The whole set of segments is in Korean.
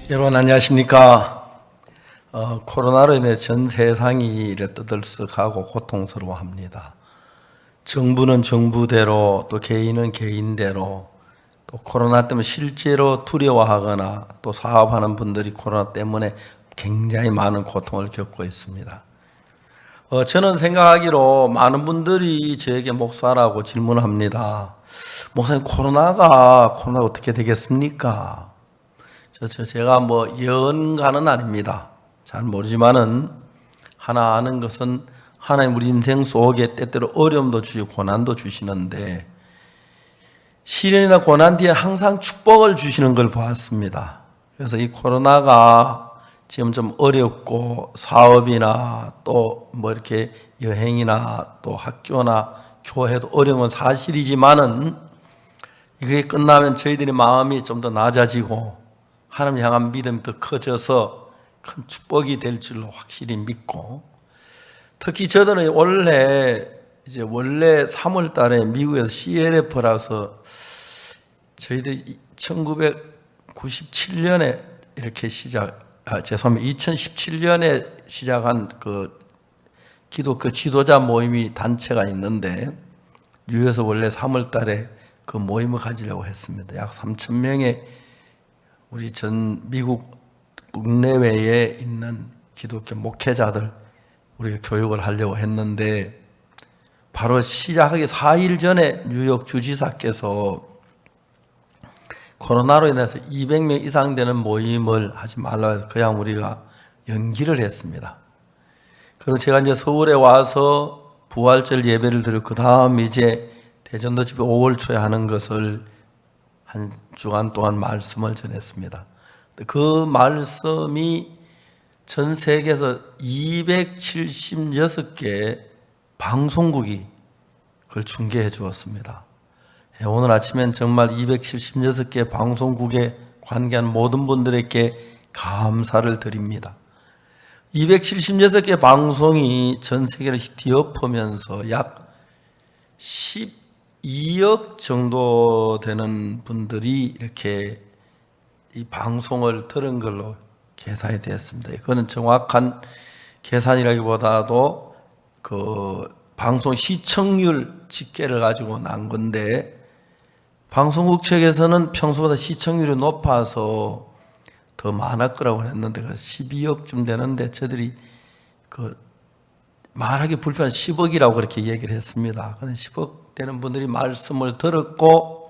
여러분 안녕하십니까? 코로나로 인해 전 세상이 이래 떠들썩하고 고통스러워합니다. 정부는 정부대로 또 개인은 개인대로 또 코로나 때문에 실제로 두려워하거나 또 사업하는 분들이 코로나 때문에 굉장히 많은 고통을 겪고 있습니다. 저는 생각하기로 많은 분들이 저에게 목사라고 질문합니다. 목사님 코로나가 어떻게 되겠습니까? 제가 예언가는 아닙니다. 잘 모르지만은 하나 아는 것은 하나님 우리 인생 속에 때때로 어려움도 주시고 고난도 주시는데 시련이나 고난 뒤에 항상 축복을 주시는 걸 보았습니다. 그래서 이 코로나가 지금 좀 어렵고 사업이나 또 이렇게 여행이나 또 학교나 교회도 어려운 건 사실이지만은 이게 끝나면 저희들의 마음이 좀 더 낮아지고 하나님 향한 믿음이 더 커져서 큰 축복이 될 줄로 확실히 믿고, 특히 저들은 원래 3월 달에 미국에서 CLF라서 저희들이 1997년에 이렇게 2017년에 시작한 그 기독교 지도자 모임이 단체가 있는데 뉴욕에서 원래 3월 달에 그 모임을 가지려고 했습니다. 약 3,000명의 우리 전 미국 국내외에 있는 기독교 목회자들 우리가 교육을 하려고 했는데 바로 시작하기 4일 전에 뉴욕 주지사께서 코로나로 인해서 200명 이상 되는 모임을 하지 말라 해서 그냥 우리가 연기를 했습니다. 그리고 제가 이제 서울에 와서 부활절 예배를 드리고 그 다음 이제 대전도 집회 5월 초에 하는 것을 한 주간 동안 말씀을 전했습니다. 그 말씀이 전 세계에서 276개 방송국이 그걸 중계해 주었습니다. 오늘 아침엔 정말 276개 방송국에 관계한 모든 분들에게 감사를 드립니다. 276개 방송이 전 세계를 뒤엎으면서 약 12억 정도 되는 분들이 이렇게 이 방송을 들은 걸로 계산이 되었습니다. 그거는 정확한 계산이라기보다도 그 방송 시청률 집계를 가지고 난 건데, 방송국 측에서는 평소보다 시청률이 높아서 더 많을 거라고 했는데 12억쯤 되는데 저들이 그 말하기 불편한 10억이라고 그렇게 얘기를 했습니다. 10억 되는 분들이 말씀을 들었고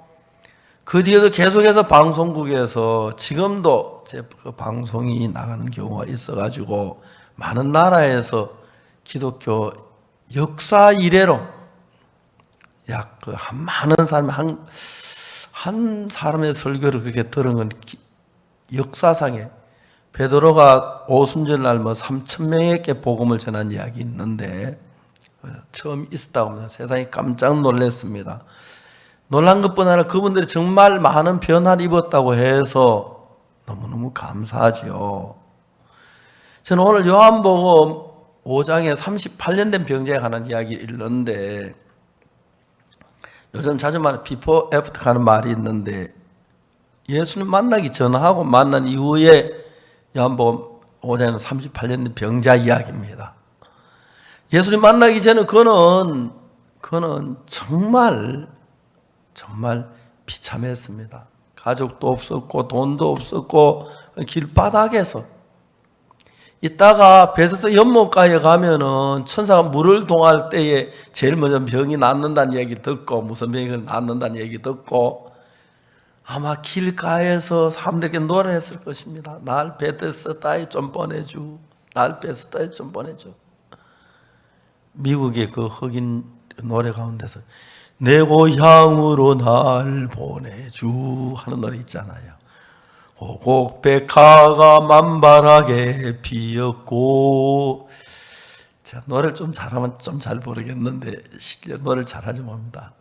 그 뒤에도 계속해서 방송국에서 지금도 그 방송이 나가는 경우가 있어가지고 많은 나라에서 기독교 역사 이래로 약 그 많은 사람이 한 사람의 설교를 그렇게 들은 건 역사상에 베드로가 오순절날 3,000명에게 복음을 전한 이야기 있는데 처음 있었다고 합니다. 세상이 깜짝 놀랐습니다. 놀란 것뿐 아니라 그분들이 정말 많은 변화를 입었다고 해서 너무너무 감사하지요. 저는 오늘 요한복음 5장에 38년 된 병자에 관한 이야기를 읽는데, 요즘 자주 말하는 비포 애프터 가는 말이 있는데 예수님 만나기 전하고 만난 이후에 요한복음 5장에는 38년 된 병자 이야기입니다. 예수님 만나기 전에 그는 정말 비참했습니다. 가족도 없었고 돈도 없었고 길바닥에서 있다가 베드스다 연못가에 가면은 천사가 물을 동할 때에 제일 먼저 병이 낫는다는 얘기 듣고, 무슨 병이 낫는다는 얘기 듣고 아마 길가에서 사람들에게 노래했을 것입니다. 날 베드스다에 좀 보내줘. 날 베드스다에 좀 보내줘. 미국의 그 흑인 노래 가운데서 내 고향으로 날 보내줘 하는 노래 있잖아요. 오곡백화가 만발하게 피었고, 제가 노래를 좀 잘하면 좀 잘 부르겠는데 실제 노래를 잘하지 못합니다.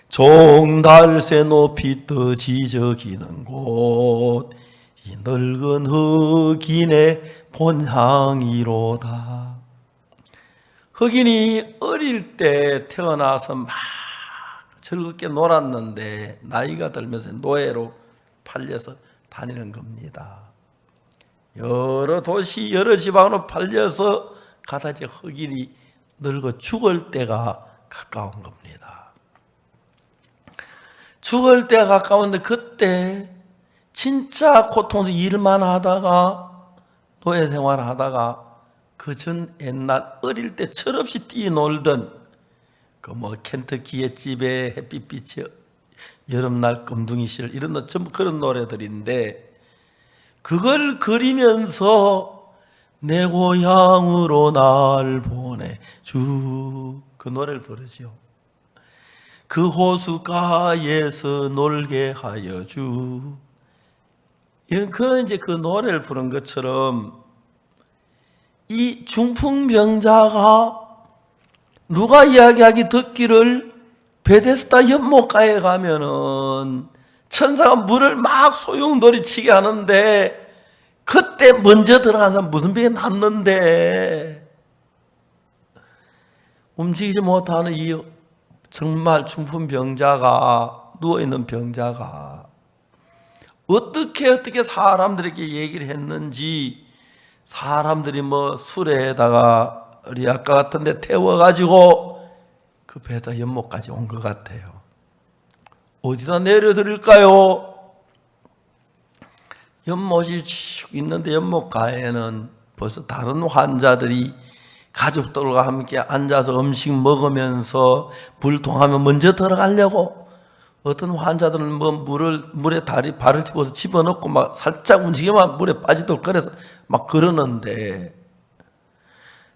종달새 높이 떠 지저귀는 곳, 이 늙은 흑인의 본향이로다. 흑인이 어릴 때 태어나서 막 즐겁게 놀았는데 나이가 들면서 노예로 팔려서 다니는 겁니다. 여러 도시 여러 지방으로 팔려서 가다지 흑인이 늙어 죽을 때가 가까운 겁니다. 죽을 때가 가까운데 그때 진짜 고통스러운 일만 하다가 노예 생활하다가 그 전 옛날 어릴 때 철없이 뛰놀던 그 뭐 켄터키의 집에 햇빛빛이 여름날 금둥이실 이런 거 전부 그런 노래들인데 그걸 그리면서 내 고향으로 날 보내주 그 노래를 부르죠. 그 호숫가에서 놀게 하여 주 이런 그 노래를 부른 것처럼 이 중풍병자가 누가 이야기하기 듣기를 베데스다 연못가에 가면은 천사가 물을 막 소용돌이 치게 하는데 그때 먼저 들어간 사람 무슨 병이 낫는데 움직이지 못하는 이 정말 중풍병자가 누워있는 병자가 어떻게 사람들에게 얘기를 했는지 사람들이 뭐 수레에다가 리아카 같은 데 태워가지고 그 베데스다 연못까지 온 것 같아요. 어디다 내려드릴까요? 연못이 있는데 연못가에는 벌써 다른 환자들이 가족들과 함께 앉아서 음식 먹으면서 불통하면 먼저 들어가려고 어떤 환자들은 뭐 물에 발을 짚어서 집어넣고 막 살짝 움직이면 물에 빠지도록 그래서 막 그러는데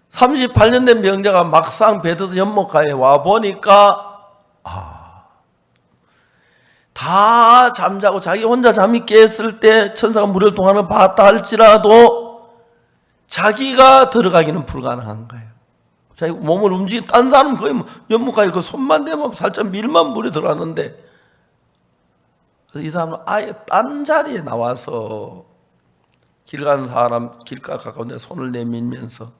38년 된 병자가 막상 베데스다 연못가에 와 보니까 다 잠자고 자기 혼자 잠이 깼을 때 천사가 물을 동하는 봤다 할지라도 자기가 들어가기는 불가능한 거예요. 자기 몸을 움직이는 딴 사람은 거의 연못가에 그 손만 대면 살짝 밀만 물에 들어갔는데 이 사람은 아예 딴 자리에 나와서 길 가는 사람 길가 가까운 데 손을 내밀면서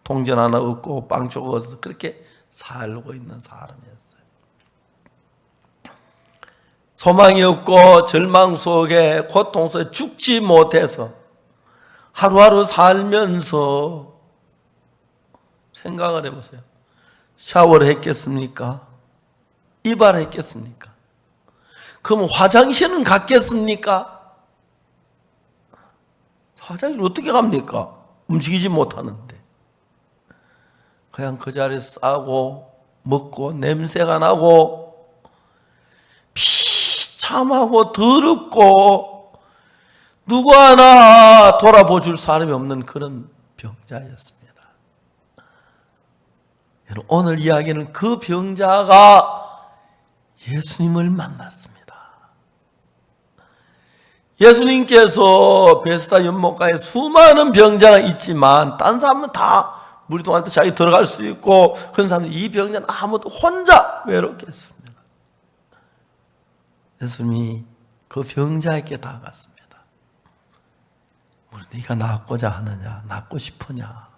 동전 하나 얻고 빵 조각 얻어서 그렇게 살고 있는 사람이었어요. 소망이 없고 절망 속에 고통 속에 죽지 못해서 하루하루 살면서 생각을 해보세요. 샤워를 했겠습니까? 이발을 했겠습니까? 그럼 화장실은 갔겠습니까? 화장실 어떻게 갑니까? 움직이지 못하는데 그냥 그 자리에서 싸고 먹고 냄새가 나고 참하고 더럽고 누구 하나 돌아보줄 사람이 없는 그런 병자였습니다. 여러분, 오늘 이야기는 그 병자가 예수님을 만났습니다. 예수님께서 베데스다 연못가에 수많은 병자가 있지만 딴 사람은 다 물이 동할 때 자기 들어갈 수 있고 그런 사람은 이 병자는 아무도 혼자 외롭게 했습니다. 예수님이 그 병자에게 다가갔습니다. 네가 낫고자 하느냐? 낫고 싶으냐?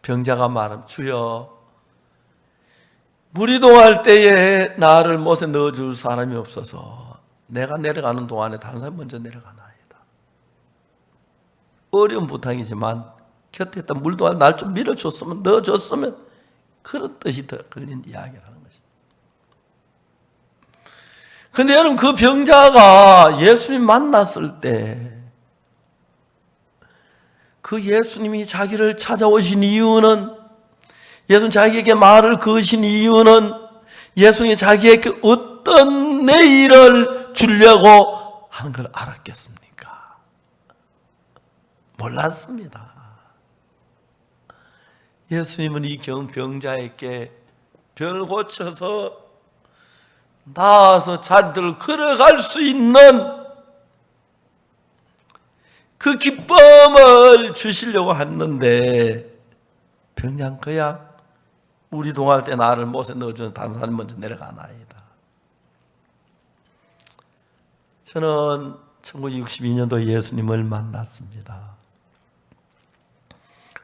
병자가 말하면 주여 물이 동할 때에 나를 못에 넣어줄 사람이 없어서 내가 내려가는 동안에 다른 사람이 먼저 내려가나이다. 어려운 부탁이지만 곁에 있다 물 동안 날 좀 밀어줬으면 넣어줬으면 그런 뜻이 더 걸린 이야기를 하는 것입니다. 근데 여러분 그 병자가 예수님 만났을 때 그 예수님이 자기를 찾아오신 이유는 예수님 자기에게 말을 거신 이유는 예수님이 자기에게 어떤 내일을 주려고 하는 걸 알았겠습니까? 몰랐습니다. 예수님은 이 병자에게 병을 고쳐서 나아서 자기들을 걸어갈 수 있는 그 기쁨을 주시려고 했는데 병장 그야 물이 동할 때 나를 못에 넣어주는 다른 사람이 먼저 내려가나이다. 저는 1962년도 예수님을 만났습니다.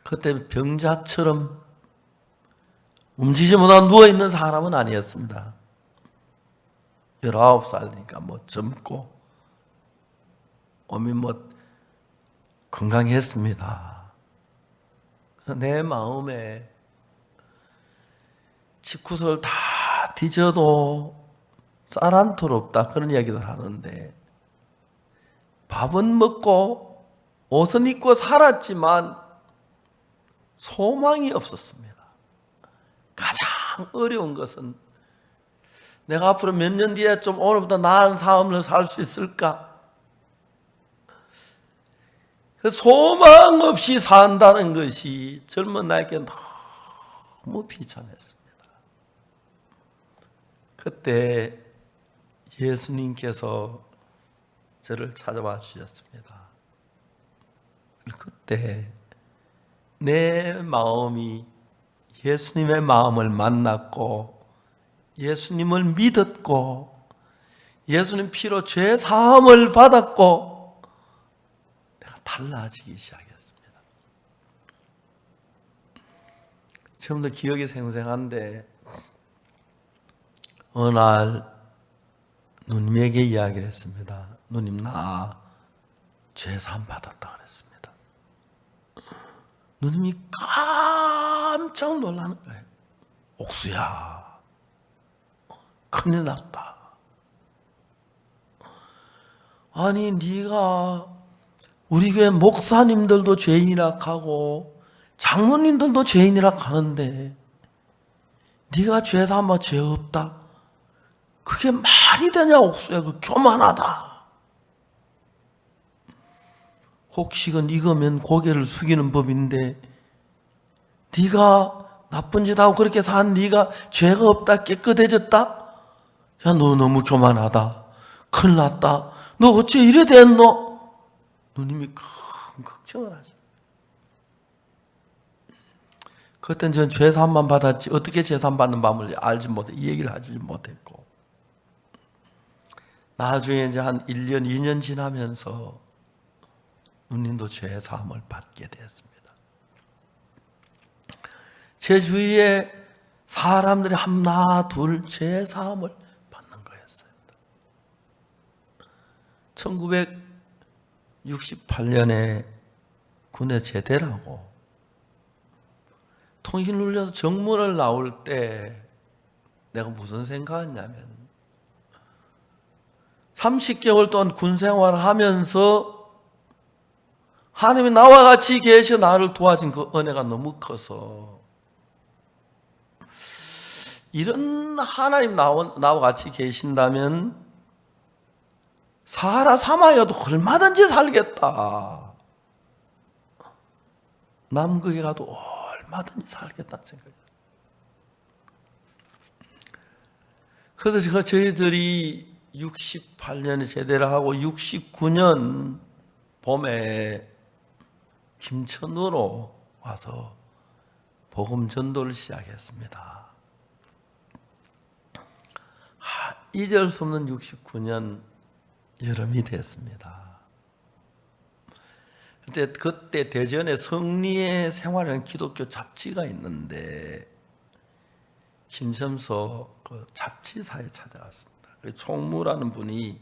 그때 병자처럼 움직이지 못하고 누워있는 사람은 아니었습니다. 19살이니까 뭐 젊고 몸이 뭐 건강했습니다. 내 마음에 집구석을 다 뒤져도 쌀 한 톨 없다 그런 이야기들 하는데, 밥은 먹고 옷은 입고 살았지만 소망이 없었습니다. 가장 어려운 것은 내가 앞으로 몇 년 뒤에 좀 오늘보다 나은 삶을 살 수 있을까? 소망 없이 산다는 것이 젊은 나에게 너무 비참했습니다. 그때 예수님께서 저를 찾아와 주셨습니다. 그때 내 마음이 예수님의 마음을 만났고 예수님을 믿었고 예수님 피로 죄 사함을 받았고 내가 달라지기 시작했습니다. 지금도 기억이 생생한데, 어느 날 누님에게 이야기를 했습니다. 누님, 나 죄 사함 받았다 그랬습니다. 누님이 깜짝 놀라는 거예요. 옥수야, 큰일 났다. 아니, 네가 우리 교회 목사님들도 죄인이라 하고 장로님들도 죄인이라 하는데 네가 죄 삼아 죄 없다? 그게 말이 되냐, 옥수야. 그 교만하다. 곡식은 익으면 고개를 숙이는 법인데 네가 나쁜 짓 하고 그렇게 산 네가 죄가 없다, 깨끗해졌다? 야, 너 너무 교만하다. 큰일 났다. 너 어째 이래 됐노? 누님이 큰 걱정을 하죠. 그때는 저는 죄사함만 받았지 어떻게 죄사함 받는 마음을 알지 못해, 이 얘기를 하지 못했고, 나중에 이제 한 1년, 2년 지나면서 누님도 죄사함을 받게 되었습니다. 제 주위에 사람들이 하나 둘 죄사함을 받는 거였어요. 1968년에 군에 제대를 하고 통신 눌려서 정문을 나올 때 내가 무슨 생각했냐면, 30개월 동안 군 생활을 하면서 하나님이 나와 같이 계셔 나를 도와준 그 은혜가 너무 커서, 이런 하나님 나와 같이 계신다면 사하라 사막에도 얼마든지 살겠다. 남극에 가도 얼마든지 살겠다는 생각이에요. 그래서 저희들이 68년에 제대를 하고 69년 봄에 김천으로 와서 복음 전도를 시작했습니다. 잊을 수 없는 69년 여름이 됐습니다. 그때 대전에 성리의 생활이라는 기독교 잡지가 있는데 김첨서 그 잡지사에 찾아갔습니다. 그 총무라는 분이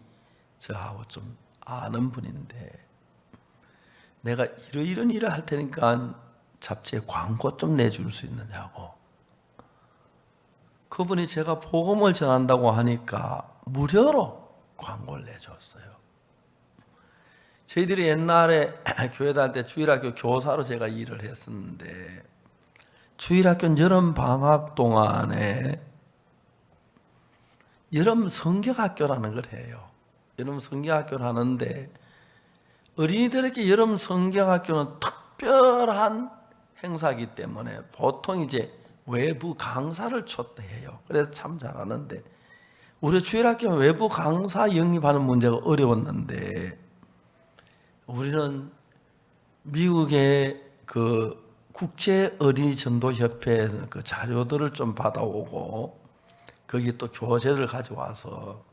저하고 좀 아는 분인데, 내가 이런 일을 할 테니까 잡지에 광고 좀 내줄 수 있느냐고. 그분이 제가 복음을 전한다고 하니까 무료로 광고를 내줬어요. 저희들이 옛날에 교회 다닐 때 주일학교 교사로 제가 일을 했었는데, 주일학교 여름 방학 동안에 여름 성경학교라는 걸 해요. 여름 성경학교를 하는데, 어린이들에게 여름 성경학교는 특별한 행사이기 때문에 보통 이제 외부 강사를 초대해요. 그래서 참 잘하는데, 우리 주일학교는 외부 강사 영입하는 문제가 어려웠는데, 우리는 미국의 그 국제 어린이 전도 협회 그 자료들을 좀 받아오고 거기 또 교재를 가져와서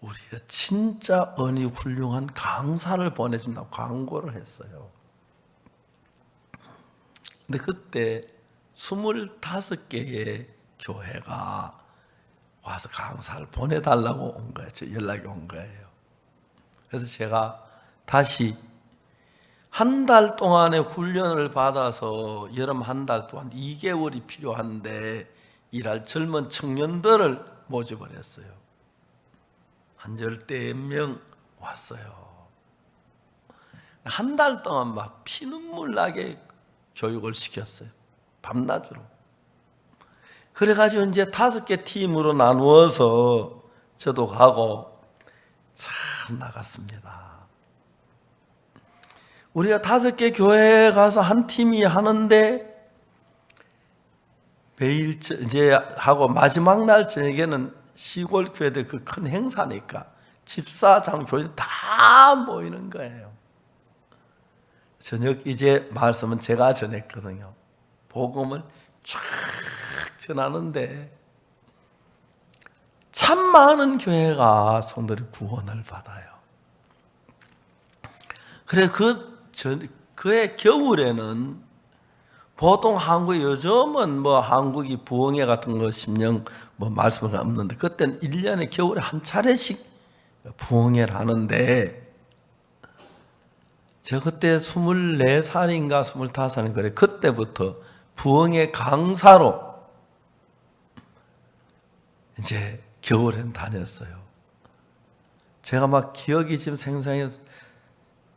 우리가 진짜 어린이 훌륭한 강사를 보내준다고 광고를 했어요. 근데 그때 25개의 교회가 와서 강사를 보내달라고 온 거예요. 연락이 온 거예요. 그래서 제가 다시 한 달 동안의 훈련을 받아서 여름 한 달 동안 2개월이 필요한데 일할 젊은 청년들을 모집을 했어요. 한 10명 왔어요. 한 달 동안 막 피눈물 나게 교육을 시켰어요. 밤낮으로. 그래가지고 이제 5개 팀으로 나누어서 저도 가고 잘 나갔습니다. 우리가 5개 교회에 가서 한 팀이 하는데 매일 이제 하고 마지막 날 저녁에는 시골 교회들 그 큰 행사니까 집사장 교회 다 모이는 거예요. 저녁 이제 말씀은 제가 전했거든요. 복음을 쫙 전하는데 참 많은 교회가 성도들이 구원을 받아요. 그래 그의 겨울에는 보통 한국 요즘은 뭐 한국이 부흥회 같은 거 10년 뭐 말씀은 없는데 그때는 1년에 겨울에 한 차례씩 부흥회를 하는데 제가 그때 24살인가 25살인가 그래 그때부터 부흥회 강사로 이제 겨울엔 다녔어요. 제가 막 기억이 지금 생생해서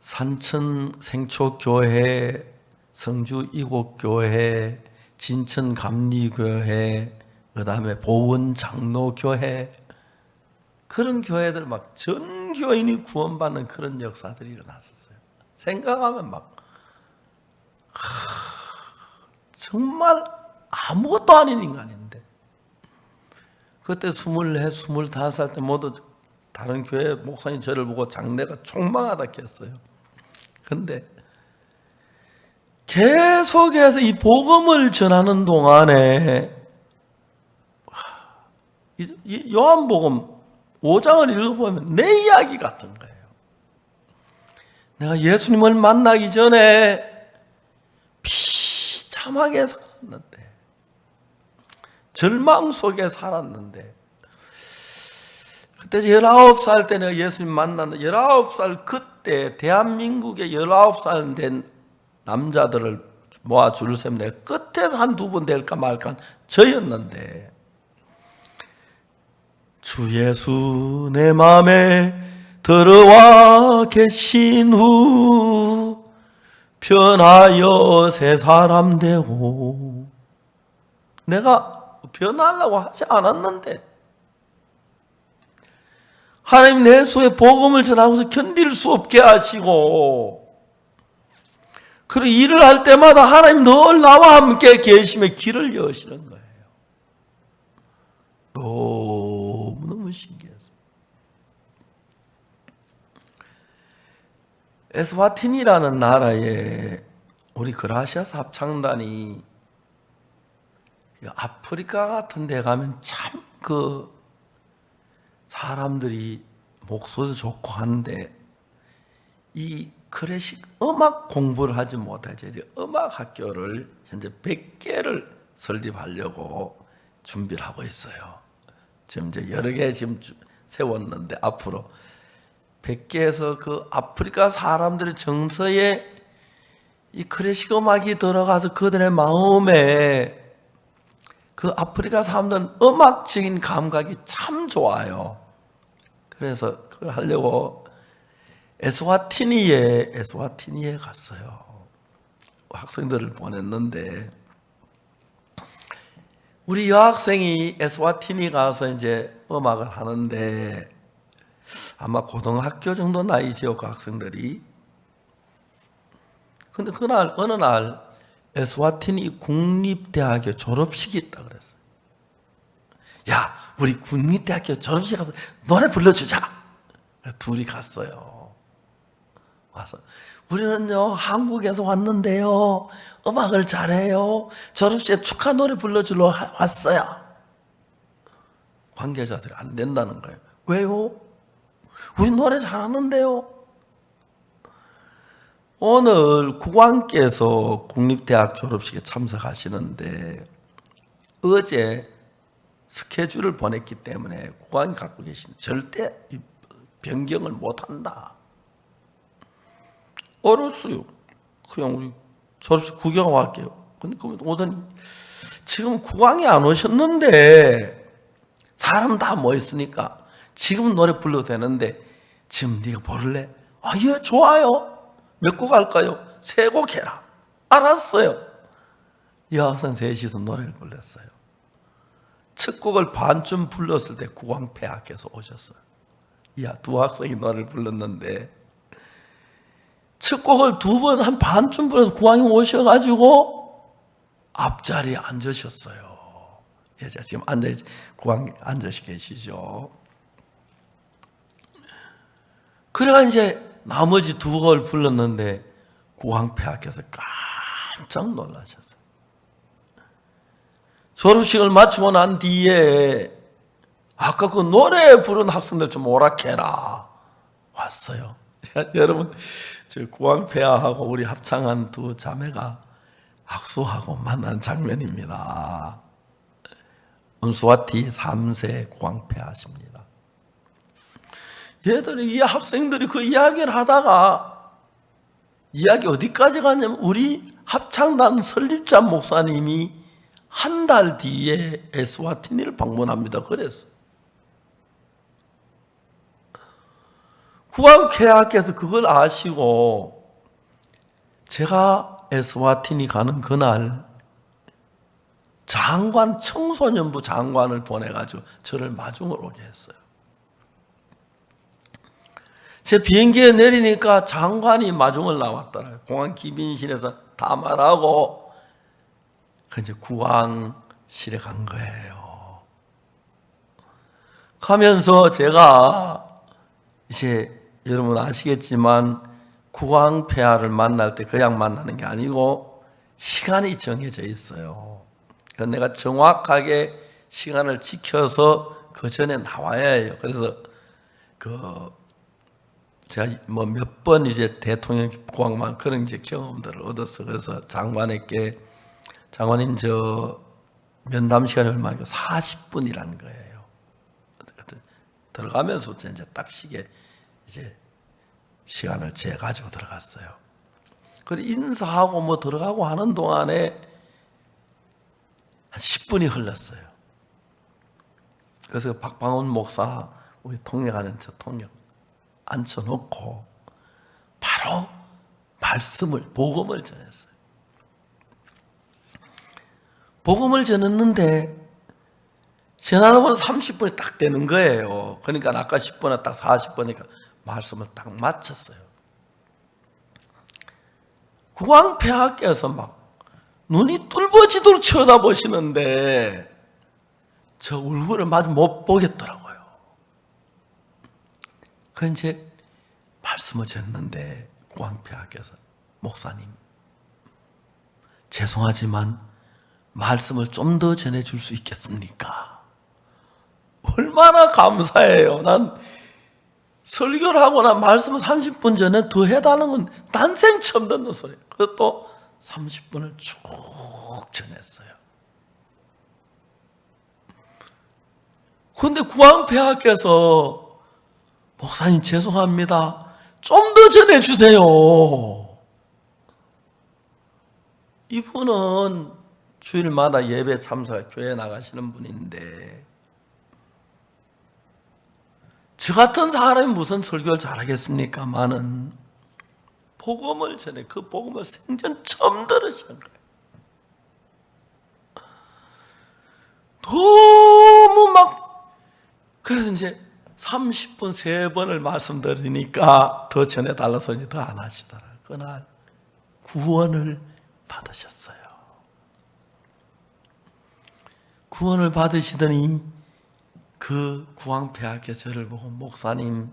산천 생초교회, 성주 이곡교회, 진천 감리교회, 그 다음에 보원 장로교회 그런 교회들 막 전 교인이 구원받는 그런 역사들이 일어났었어요. 생각하면 막 정말 아무것도 아닌 인간인데 그때 24, 25살 때 모두 다른 교회 목사님 저를 보고 장래가 촉망하다 했어요. 근데 계속해서 이 복음을 전하는 동안에 이 요한복음 5장을 읽어보면 내 이야기 같은 거예요. 내가 예수님을 만나기 전에 비참하게 살았는데 절망 속에 살았는데 그때 19살 때 내가 예수님 만났는데 19살 그때 대한민국에 19살 된 남자들을 모아 줄을 세면 내가 끝에서 한 2분 될까 말까 저였는데 주 예수 내 맘에 들어와 계신 후 변하여 새 사람 되고 내가 변하려고 하지 않았는데 하나님 내 속에 복음을 전하고서 견딜 수 없게 하시고 그리고 일을 할 때마다 하나님 늘 나와 함께 계시며 길을 여시는 거예요. 너무너무 신기해서 에스와틴이라는 나라에 우리 그라시아스 합창단이 아프리카 같은 데 가면 참 그 사람들이 목소리도 좋고 한데 이 클래식 음악 공부를 하지 못하죠. 음악 학교를 현재 100개를 설립하려고 준비를 하고 있어요. 지금 이제 여러 개 지금 세웠는데 앞으로 100개에서 그 아프리카 사람들의 정서에 이 클래식 음악이 들어가서 그들의 마음에 그 아프리카 사람들은 음악적인 감각이 참 좋아요. 그래서 그걸 하려고 에스와티니에 갔어요. 학생들을 보냈는데 우리 여학생이 에스와티니 가서 이제 음악을 하는데 아마 고등학교 정도 나이죠, 그 학생들이. 근데 그날 어느 날 에스와티니 국립대학교 졸업식이 있다 그랬어요. 야, 우리 국립대학교 졸업식 가서 노래 불러주자. 둘이 갔어요. 와서 우리는요 한국에서 왔는데요 음악을 잘해요. 졸업식에 축하 노래 불러주러 왔어요. 관계자들이 안 된다는 거예요. 왜요? 우리 노래 잘하는데요. 오늘 국왕께서 국립대학 졸업식에 참석하시는데 어제 스케줄을 보냈기 때문에 국왕이 갖고 계신 절대 변경을 못한다. 어렸어요. 그냥 우리 졸업식 구경 갈게요. 근데 오더니 지금 국왕이 안 오셨는데 사람 다 모였으니까 지금 노래 불러도 되는데 지금 네가 부를래? 아, 예, 좋아요. 몇 곡 할까요? 3곡 해라. 알았어요. 여학생 셋이서 노래를 불렀어요. 첫 곡을 반쯤 불렀을 때 국왕 폐하께서 오셨어요. 야, 2학생이 노래를 불렀는데 첫 곡을 2번 한 반쯤 불러서 국왕이 오셔가지고 앞자리에 앉으셨어요. 여자 지금 국왕 앉으시 계시죠. 그래가 이제 나머지 2곡을 불렀는데 국왕 폐하께서 깜짝 놀라셨어요. 졸업식을 마치고 난 뒤에 아까 그 노래 부른 학생들 좀 오락해라 왔어요. 여러분, 저 국왕 폐하하고 우리 합창한 2 자매가 악수하고 만난 장면입니다. 은수와티 3세 국왕 폐하십니다. 얘들이, 이 학생들이 그 이야기를 하다가 이야기 어디까지 갔냐면 우리 합창단 설립자 목사님이 한 달 뒤에 에스와티니를 방문합니다. 그랬어. 국왕 폐하께서 그걸 아시고 제가 에스와티니 가는 그날 장관, 청소년부 장관을 보내가지고 저를 마중을 오게 했어요. 제 비행기에 내리니까 장관이 마중을 나왔더라고요. 공항 기빈실에서 다 말하고 이제 국왕실에 간 거예요. 가면서 제가 이제 여러분 아시겠지만 국왕 폐하를 만날 때 그냥 만나는 게 아니고 시간이 정해져 있어요. 그래서 내가 정확하게 시간을 지켜서 그 전에 나와야 해요. 그래서 제가 뭐 몇 번 이제 대통령 국왕만 그런 이제 경험들을 얻었어. 그래서 장관님 저 면담 시간이 얼마인가 40분이라는 거예요. 들어가면서부터 이제 딱 이제 시간을 재 가지고 들어갔어요. 그리고 인사하고 뭐 들어가고 하는 동안에 한 10분이 흘렀어요. 그래서 박방훈 목사 우리 통역하는 저 통역 앉혀놓고 바로 복음을 전했어요. 복음을 전했는데 전하다 30분이 딱 되는 거예요. 그러니까 아까 10분에 딱 40분이니까 말씀을 딱 마쳤어요. 국왕 폐하께서 막 눈이 뚫어지도록 쳐다보시는데 저 얼굴을 마주 못 보겠더라고요. 그래서 이제 말씀을 전했는데 국왕 폐하께서 목사님 죄송하지만 말씀을 좀 더 전해줄 수 있겠습니까? 얼마나 감사해요. 난 설교를 하고 난 말씀을 30분 전에 더 해달라는 건 난생 처음 듣는 소리예요. 그것도 30분을 쭉 전했어요. 그런데 국왕 폐하께서 목사님 죄송합니다. 좀 더 전해주세요. 이분은 주일마다 예배 참석해 교회 나가시는 분인데 저 같은 사람이 무슨 설교를 잘하겠습니까마는 복음을 전해 그 복음을 생전 처음 들으신 거예요. 너무 그래서 이제 30분 3번을 말씀드리니까 더 전해달라서 이제 더 안 하시더라고요. 그날 구원을 받으셨어요. 구원을 받으시더니 그 국왕 폐하께서 저를 보고 목사님은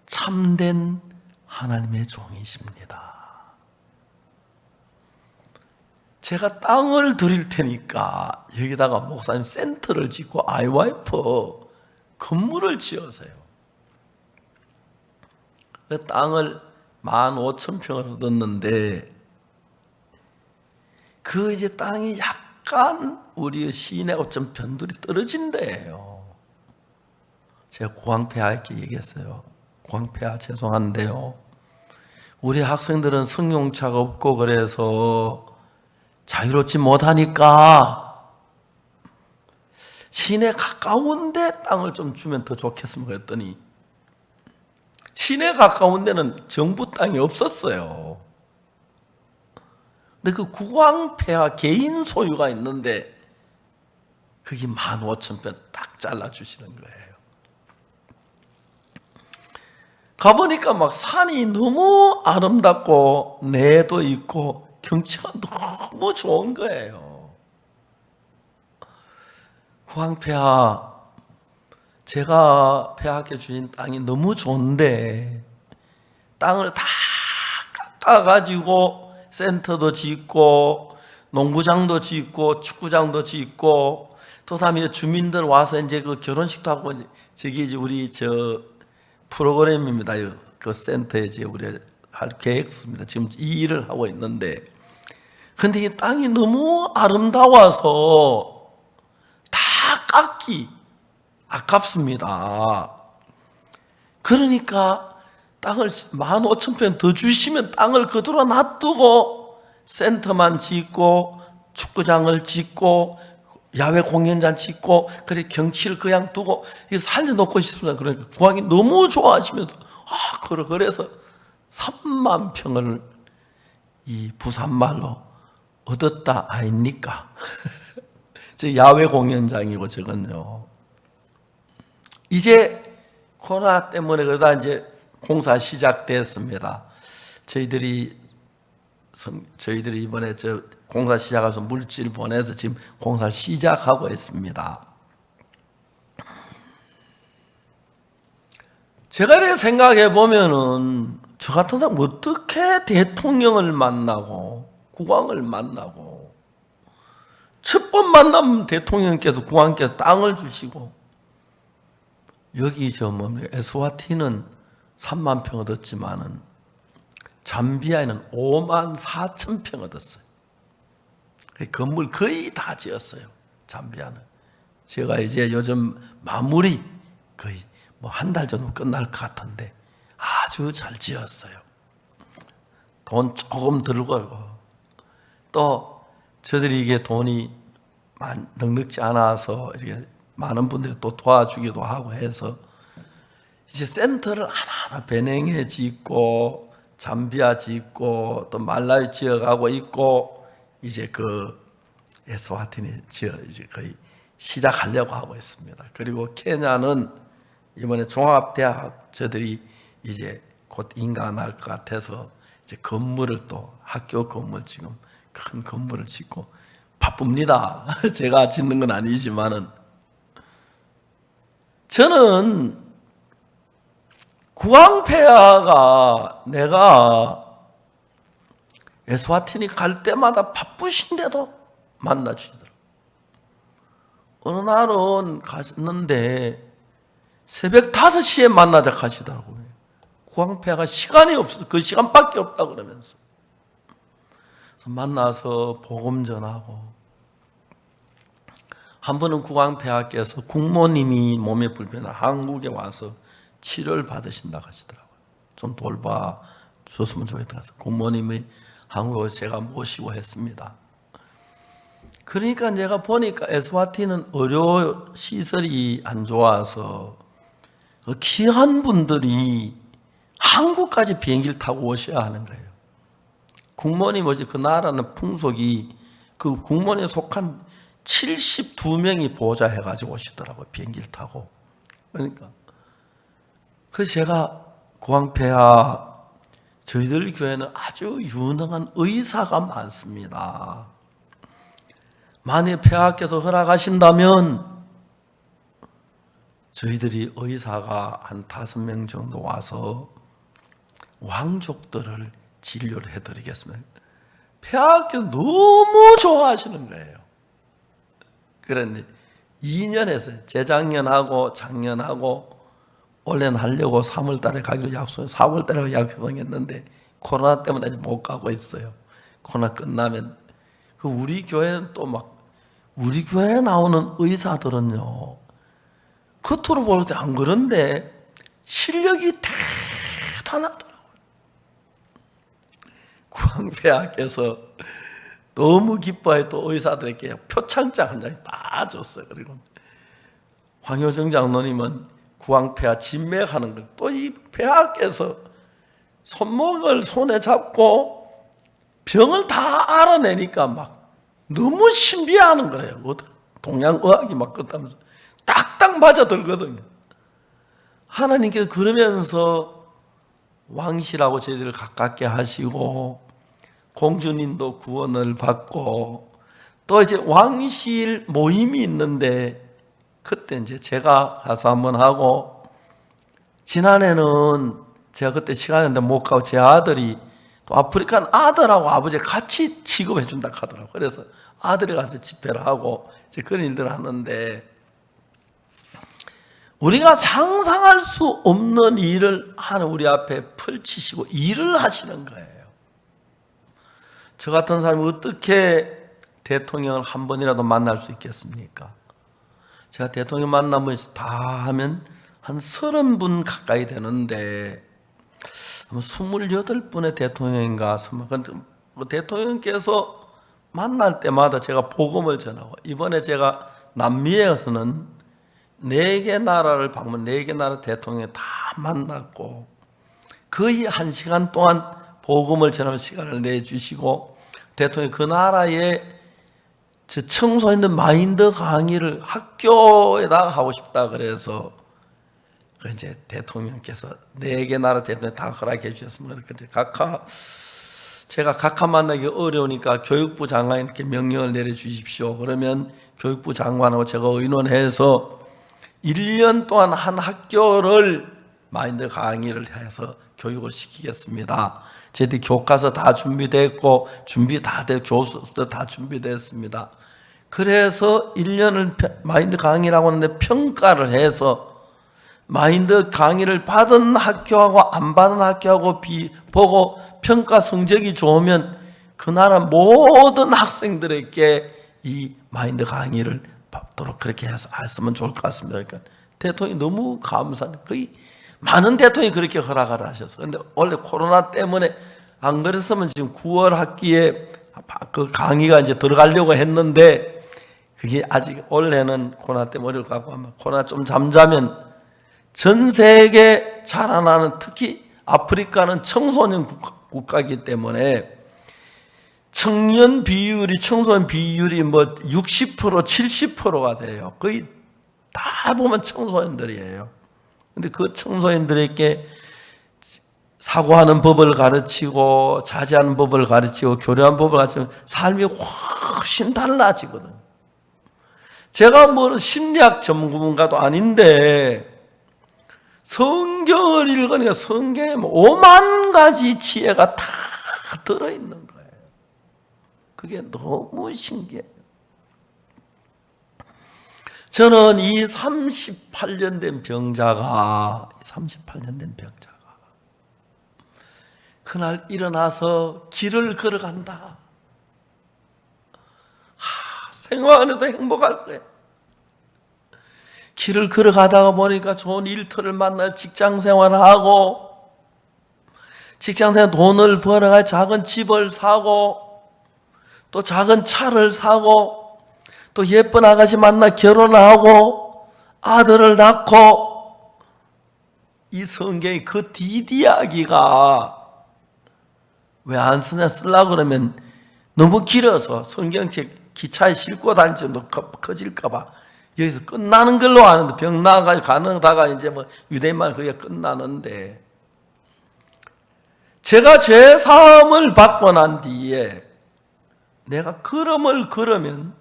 참된 하나님의 종이십니다. 제가 땅을 드릴 테니까 여기다가 목사님 센터를 짓고 아이와이프 건물을 지으세요. 그 땅을 15,000평을 얻었는데 그 이제 땅이 약간 우리 시내하고 좀 변두리 떨어진 데예요. 제가 국왕 폐하에게 얘기했어요. 구황폐하 죄송한데요, 우리 학생들은 승용차가 없고 그래서 자유롭지 못하니까 시내 가까운데 땅을 좀 주면 더 좋겠습니다 했더니 시내 가까운 데는 정부 땅이 없었어요. 근데 그 구황폐하 개인 소유가 있는데 그게 15,000평 딱 잘라주시는 거예요. 가보니까 막 산이 너무 아름답고 내도 있고 경치가 너무 좋은 거예요. 구황폐하, 제가 폐하께 주신 땅이 너무 좋은데 땅을 다 깎아가지고 센터도 짓고 농구장도 짓고 축구장도 짓고 또 다음에 주민들 와서 이제 그 결혼식도 하고, 저기 이제 우리 저 프로그램입니다. 그 센터에 이제 우리 할 계획입니다. 지금 이 일을 하고 있는데, 근데 이 땅이 너무 아름다워서 다 깎기 아깝습니다. 그러니까 땅을 15,000평 더 주시면 땅을 그대로 놔두고 센터만 짓고 축구장을 짓고 야외 공연장 짓고 그래 경치를 그냥 두고 이거 살려놓고 싶습니다. 그러니까 구황이 너무 좋아하시면서 그래서 3만 평을 이 부산말로 얻었다 아닙니까? 저 야외 공연장이고 저건요. 이제 코로나 때문에 그러다 이제 공사 시작됐습니다. 저희들이 이번에 저 공사 시작해서 물질 보내서 지금 공사를 시작하고 있습니다. 제가 이렇게 생각해 보면은 저 같은 사람 어떻게 대통령을 만나고 국왕을 만나고, 첫 번 만나면 대통령께서 국왕께서 땅을 주시고, 여기 저 뭡니까 에스와티는 3만 평 얻었지만은 잠비아에는 5만 4천 평 얻었어요. 건물 거의 다 지었어요. 잠비아는. 제가 이제 요즘 마무리 거의 뭐 한 달 정도 끝날 것 같은데 아주 잘 지었어요. 돈 조금 들고, 또 저들이 이게 돈이 넉넉지 않아서 이렇게 많은 분들이 또 도와주기도 하고 해서 이제 센터를 하나하나 베냉에 짓고 잠비아 짓고 또 말라위 지어가고 있고, 이제 그 에스와티니 이제 거의 시작하려고 하고 있습니다. 그리고 케냐는 이번에 종합대학 저들이 이제 곧 인가할 것 같아서 이제 건물을 또 학교 건물 지금 큰 건물을 짓고 바쁩니다. 제가 짓는 건 아니지만은 저는 구황폐하가 내가 에스와티니 갈 때마다 바쁘신데도 만나주시더라고요. 어느 날은 갔는데 새벽 5시에 만나자 하시더라고요. 구황폐하가 시간이 없어서 그 시간밖에 없다 그러면서. 그래서 만나서 복음 전하고, 한 번은 구황폐하께서 국모님이 몸에 불편한 한국에 와서 치료를 받으신다 하시더라고요. 좀 돌봐줬으면 좋겠다 해서 국모님이 한국에 와서 제가 모시고 했습니다. 그러니까 내가 보니까 에스와티는 의료 시설이 안 좋아서 귀한 분들이 한국까지 비행기를 타고 오셔야 하는 거예요. 국모님 어제 그 나라는 풍속이 그 국모님에 속한 72명이 보호자 해가지고 오시더라고요. 비행기를 타고. 그러니까 그래서 제가 구황폐하 저희들 교회는 아주 유능한 의사가 많습니다. 만약 폐하께서 허락하신다면 저희들이 의사가 한 5명 정도 와서 왕족들을 진료를 해드리겠습니다. 폐하께서 너무 좋아하시는 거예요. 그런데 2년에서 재작년하고 작년하고 올해는 하려고 3월 달에 가기로 4월 달에 약속했는데 코로나 때문에 아직 못 가고 있어요. 코로나 끝나면. 그 우리 교회는 또 막 우리 교회에 나오는 의사들은요, 겉으로 볼 때 안 그런데 실력이 대단하더라고요. 구황폐하께서 너무 기뻐해 또 의사들에게 표창장 한 장 다 줬어요. 그리고 황효정 장로님은 구황폐하 진맥하는 걸 또 이 폐하께서 손목을 손에 잡고 병을 다 알아내니까 막 너무 신비해하는 거예요. 동양의학이 막 그렇다면서 딱딱 맞아들거든요. 하나님께서 그러면서 왕실하고 저희들을 가깝게 하시고 공주님도 구원을 받고 또 이제 왕실 모임이 있는데 그때 이제 제가 가서 한번 하고 지난해는 제가 그때 시간인데 못 가고 제 아들이 또 아프리칸 아들하고 아버지 같이 취급해 준다 하더라고요. 그래서 아들이 가서 집회를 하고 이제 그런 일들을 하는데 우리가 상상할 수 없는 일을 하는 우리 앞에 펼치시고 일을 하시는 거예요. 저 같은 사람이 어떻게 대통령을 한 번이라도 만날 수 있겠습니까? 제가 대통령 만나면 다 하면 한 30분 가까이 되는데 28분의 대통령인가 대통령께서 만날 때마다 제가 복음을 전하고 이번에 제가 남미에서는 4개 나라를 방문 4개 나라 대통령 다 만났고 거의 1시간 동안 복음을 전하는 시간을 내주시고 대통령이 그 나라에 저 청소년들 마인드 강의를 학교에다가 하고 싶다 그래서 이제 대통령께서 4개 나라 대통령 다 허락해 주셨습니다. 제가 각하 만나기 어려우니까 교육부 장관님께 명령을 내려 주십시오. 그러면 교육부 장관하고 제가 의논해서 1년 동안 한 학교를 마인드 강의를 해서 교육을 시키겠습니다. 저희들이 교과서 다 준비됐고 준비 다 되고 교수도 다 준비됐습니다. 그래서 1년을 마인드 강의라고 하는데 평가를 해서 마인드 강의를 받은 학교하고 안 받은 학교하고 보고 평가 성적이 좋으면 그 나라 모든 학생들에게 이 마인드 강의를 받도록 그렇게 해서 했으면 좋을 것 같습니다. 그러니까 대통령이 너무 감사해요. 거의 많은 대통령이 그렇게 허락을 하셔서. 그런데 원래 코로나 때문에 안 그랬으면 지금 9월 학기에 그 강의가 이제 들어가려고 했는데 그게 아직 올해는 코로나 때문에 어려울 것 같고 아마 코로나 좀 잠자면 전 세계 자라나는 특히 아프리카는 청소년 국가이기 때문에 청년 비율이 청소년 비율이 뭐 60% 70%가 돼요. 거의 다 보면 청소년들이에요. 근데 그 청소년들에게 사고하는 법을 가르치고 자제하는 법을 가르치고 교류하는 법을 가르치면 삶이 훨씬 달라지거든요. 제가 뭐 심리학 전문가도 아닌데 성경을 읽으니까 성경에 5만 가지 지혜가 다 들어있는 거예요. 그게 너무 신기해요. 저는 이 38년 된 병자가 그날 일어나서 길을 걸어간다. 생활 안에서 행복할 거예요. 길을 걸어가다가 보니까 좋은 일터를 만날 직장 생활을 하고 직장 생활 돈을 벌어가 작은 집을 사고 또 작은 차를 사고 또 예쁜 아가씨 만나 결혼하고 아들을 낳고 이 성경이 그 뒷이야기가 왜 안 쓰려고 그러면 너무 길어서 성경책 기차에 싣고 다닐 정도 커질까 봐 여기서 끝나는 걸로 아는데 병 나가지고 가능하다가 이제 뭐 유대인만 그게 끝나는데 제가 죄 사함을 받고 난 뒤에 내가 걸음을 걸으면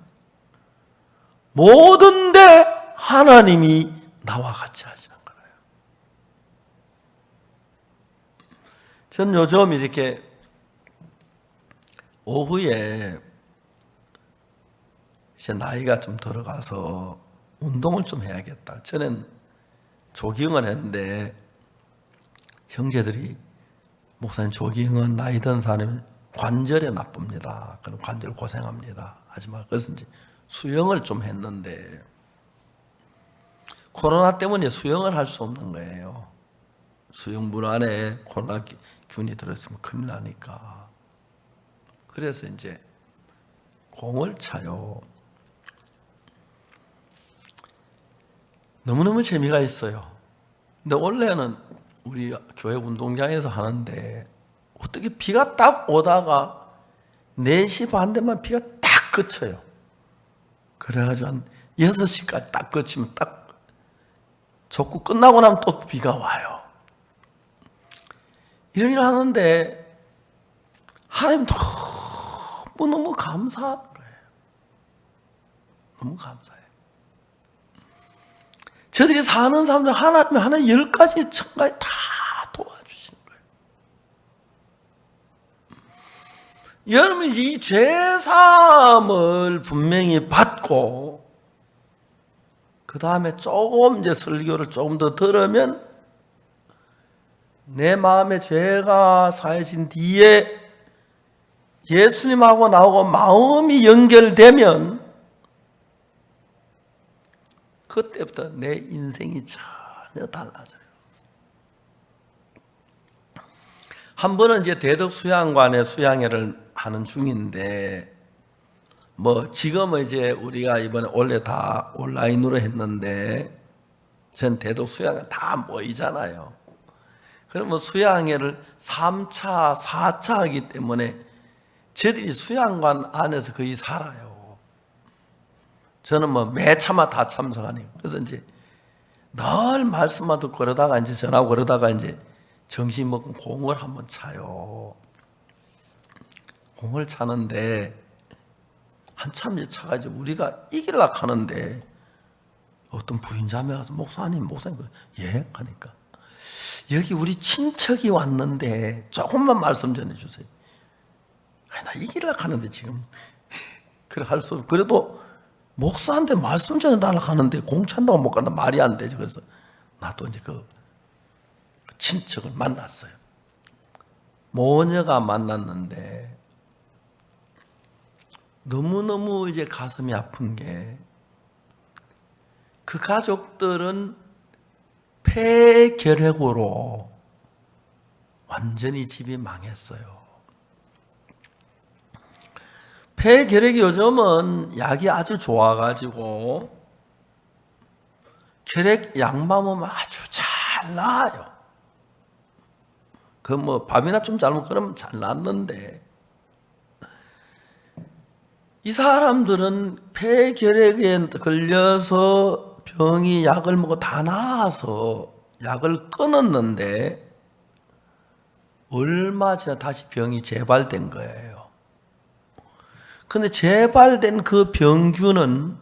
모든데 하나님이 나와 같이 하시는 거예요. 전 요즘 이렇게 오후에 이제 나이가 좀 들어가서 운동을 좀 해야겠다. 저는 조깅을 했는데 형제들이 목사님 조깅은 나이 든 사람이 관절에 나쁩니다. 그럼 관절 고생합니다. 하지 마. 그래서 이제 수영을 좀 했는데 코로나 때문에 수영을 할 수 없는 거예요. 수용물 안에 코로나균이 들어있으면 큰일 나니까. 그래서 이제 공을 차요. 너무너무 재미가 있어요. 근데 원래는 우리 교회 운동장에서 하는데 어떻게 비가 딱 오다가 4시 반 되면 비가 딱 그쳐요. 그래가지고 한 6시까지 딱 그치면 딱 족구 끝나고 나면 또 비가 와요. 이런 일을 하는데 하나님 너무너무 감사한 거예요. 너무 감사해요. 저들이 사는 사람들 하나님이 하나 10가지 천가지 다 도와주시는 거예요. 여러분 이 죄사함을 분명히 받고 그 다음에 조금 이제 설교를 조금 더 들으면 내 마음에 죄가 사해진 뒤에 예수님하고 나하고 마음이 연결되면 그때부터 내 인생이 전혀 달라져요. 한 번은 이제 대덕 수양관에 수양회를 하는 중인데 지금은 이제 우리가 이번에 원래 다 온라인으로 했는데 전 대덕 수양회 다 모이잖아요. 그러면 수양회를 3차, 4차 하기 때문에 저들이 수양관 안에서 거의 살아요. 저는 매차마다 다 참석하니까. 그래서 이제 늘 말씀만 듣고 그러다가 이제 전화하고 그러다가 이제 정신 먹고 공을 한번 차요. 공을 차는데 한참 이제 차가지고 우리가 이기려고 하는데 어떤 부인자매가 와서 목사님 예? 하니까 여기 우리 친척이 왔는데 조금만 말씀 전해주세요. 나 이기려고 하는데 지금 그래 할 수 없어. 그래도 목사한테 말씀 전해달라고 하는데 공 찬다고 못 간다 말이 안 되죠. 그래서 나도 이제 그 친척을 만났어요. 모녀가 만났는데 너무너무 이제 가슴이 아픈 게 그 가족들은 폐결핵으로 완전히 집이 망했어요. 폐결핵이 요즘은 약이 아주 좋아가지고 결핵 약만 먹으면 아주 잘 나아요. 밥이나 좀 잘 먹으면 그러면 잘 낫는데 이 사람들은 폐결핵에 걸려서 병이 약을 먹고 다 나아서 약을 끊었는데 얼마 지나 다시 병이 재발된 거예요. 근데 재발된 그 병균은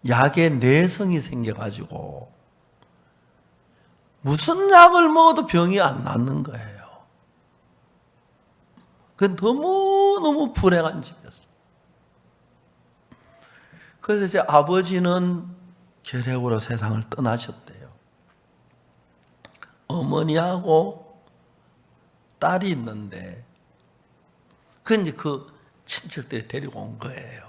약에 내성이 생겨가지고 무슨 약을 먹어도 병이 안 낫는 거예요. 그 너무너무 불행한 집이었어요. 그래서 제 아버지는 결핵으로 세상을 떠나셨대요. 어머니하고 딸이 있는데 이제 그 친척들이 데리고 온 거예요.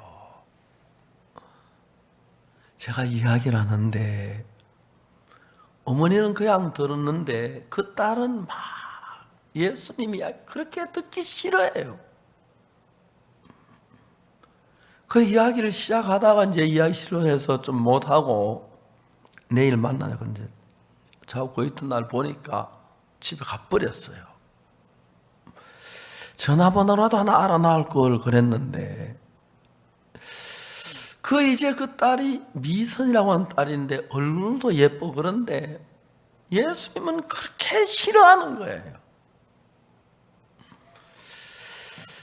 제가 이야기를 하는데 어머니는 그냥 들었는데 그 딸은 막 예수님이 그렇게 듣기 싫어해요. 그 이야기를 시작하다가 이제 이야기 싫어해서 좀 못하고 내일 만나냐. 그런데 저하고 그 이튿날 보니까 집에 가버렸어요. 전화번호라도 하나 알아놔올 걸 그랬는데 이제 그 딸이 미선이라고 하는 딸인데 얼굴도 예뻐. 그런데 예수님은 그렇게 싫어하는 거예요.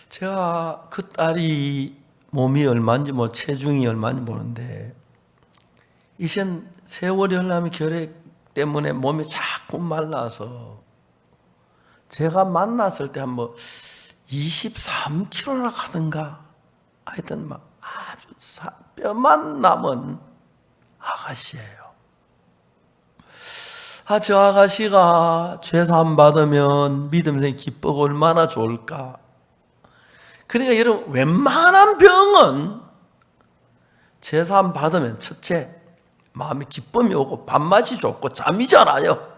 제가 그 딸이 몸이 얼마인지 체중이 얼마인지 모르는데 이젠 세월이 흘러면 결핵 때문에 몸이 자꾸 말라서 제가 만났을 때 한 23kg나 가든가 하여튼 아주 뼈만 남은 아가씨예요. 저 아가씨가 죄사함 받으면 믿음의 기뻐가 얼마나 좋을까. 그러니까 여러분 웬만한 병은 죄사함 받으면 첫째 마음에 기쁨이 오고 밥맛이 좋고 잠이 잘 와요.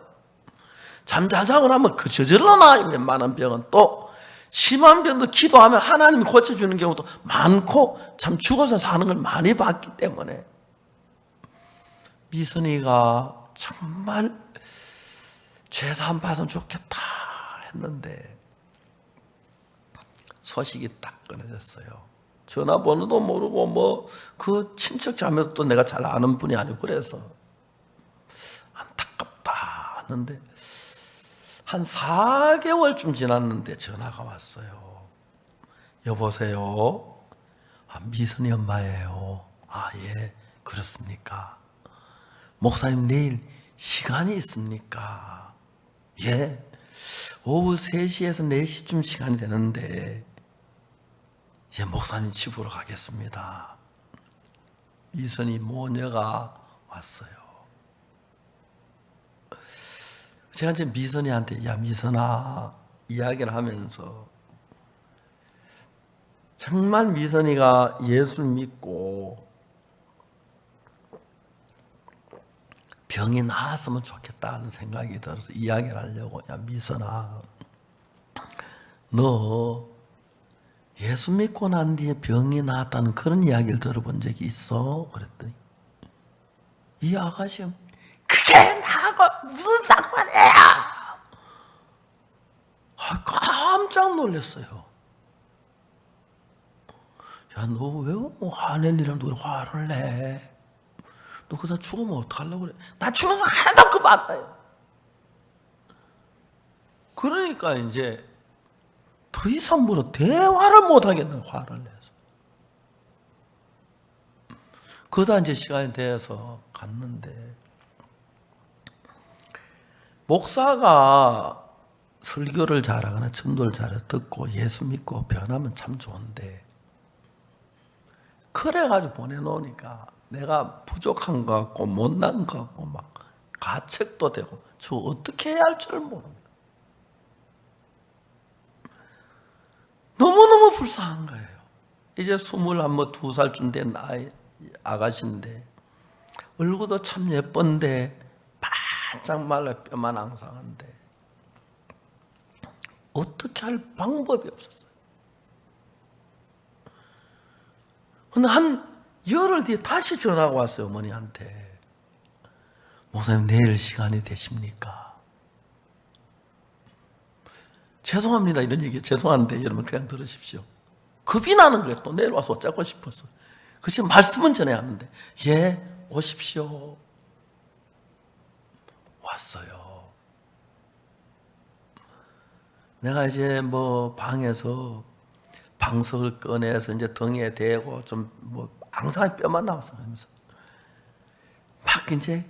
잠 잘 자고 나면 그 저절로 나아요. 웬만한 병은. 또 심한 병도 기도하면 하나님이 고쳐주는 경우도 많고, 참 죽어서 사는 걸 많이 봤기 때문에 미선이가 정말 죄사함 받으면 좋겠다 했는데 소식이 딱 끊어졌어요. 전화번호도 모르고 뭐 그 친척 자매도 내가 잘 아는 분이 아니고 그래서 안타깝다 하는데 한 4개월쯤 지났는데 전화가 왔어요. 여보세요? 미선이 엄마예요. 예, 그렇습니까? 목사님 내일 시간이 있습니까? 예, 오후 3시에서 4시쯤 시간이 되는데 예, 목사님 집으로 가겠습니다. 미선이 모녀가 왔어요. 제가 이제 미선이한테 야 미선아 이야기를 하면서 정말 미선이가 예수를 믿고 병이 나았으면 좋겠다는 생각이 들어서 이야기를 하려고 야 미선아 너 예수 믿고 난 뒤에 병이 나았다는 그런 이야기를 들어본 적이 있어? 그랬더니 이 아가씨가 그게 나하고 무슨 상관이야? 깜짝 놀랐어요. 야, 너 왜 화낼 일인데 왜 화를 내? 너 그러다 죽으면 어떡하려고 그래? 나 죽는 거 하나도 그 맞다요. 그러니까 이제 더 이상 뭐로 대화를 못 하겠는 화를 내서. 그러다 이제 시간이 돼서 갔는데 목사가 설교를 잘하거나 전도를 잘해 듣고 예수 믿고 변하면 참 좋은데 그래가지고 보내놓으니까 내가 부족한 것 같고 못난 것 같고 막 가책도 되고 저 어떻게 해야 할 줄을 모릅니다. 너무너무 불쌍한 거예요. 이제 22살쯤 된 아가씨인데 얼굴도 참 예쁜데 바짝 말라 뼈만 앙상한데 어떻게 할 방법이 없었어요. 근데 한 열흘 뒤에 다시 전화가 왔어요. 어머니한테. 목사님 내일 시간이 되십니까? 죄송합니다 이런 얘기 죄송한데 여러분 그냥 들으십시오. 겁이 나는 거예요. 또 내일 와서 어쩌고 싶어서. 그치 말씀은 전해야 하는데 예 오십시오. 왔어요. 내가 이제 뭐 방에서 방석을 꺼내서 이제 등에 대고 좀 뭐 앙상한 뼈만 나왔어. 그러면서 막 이제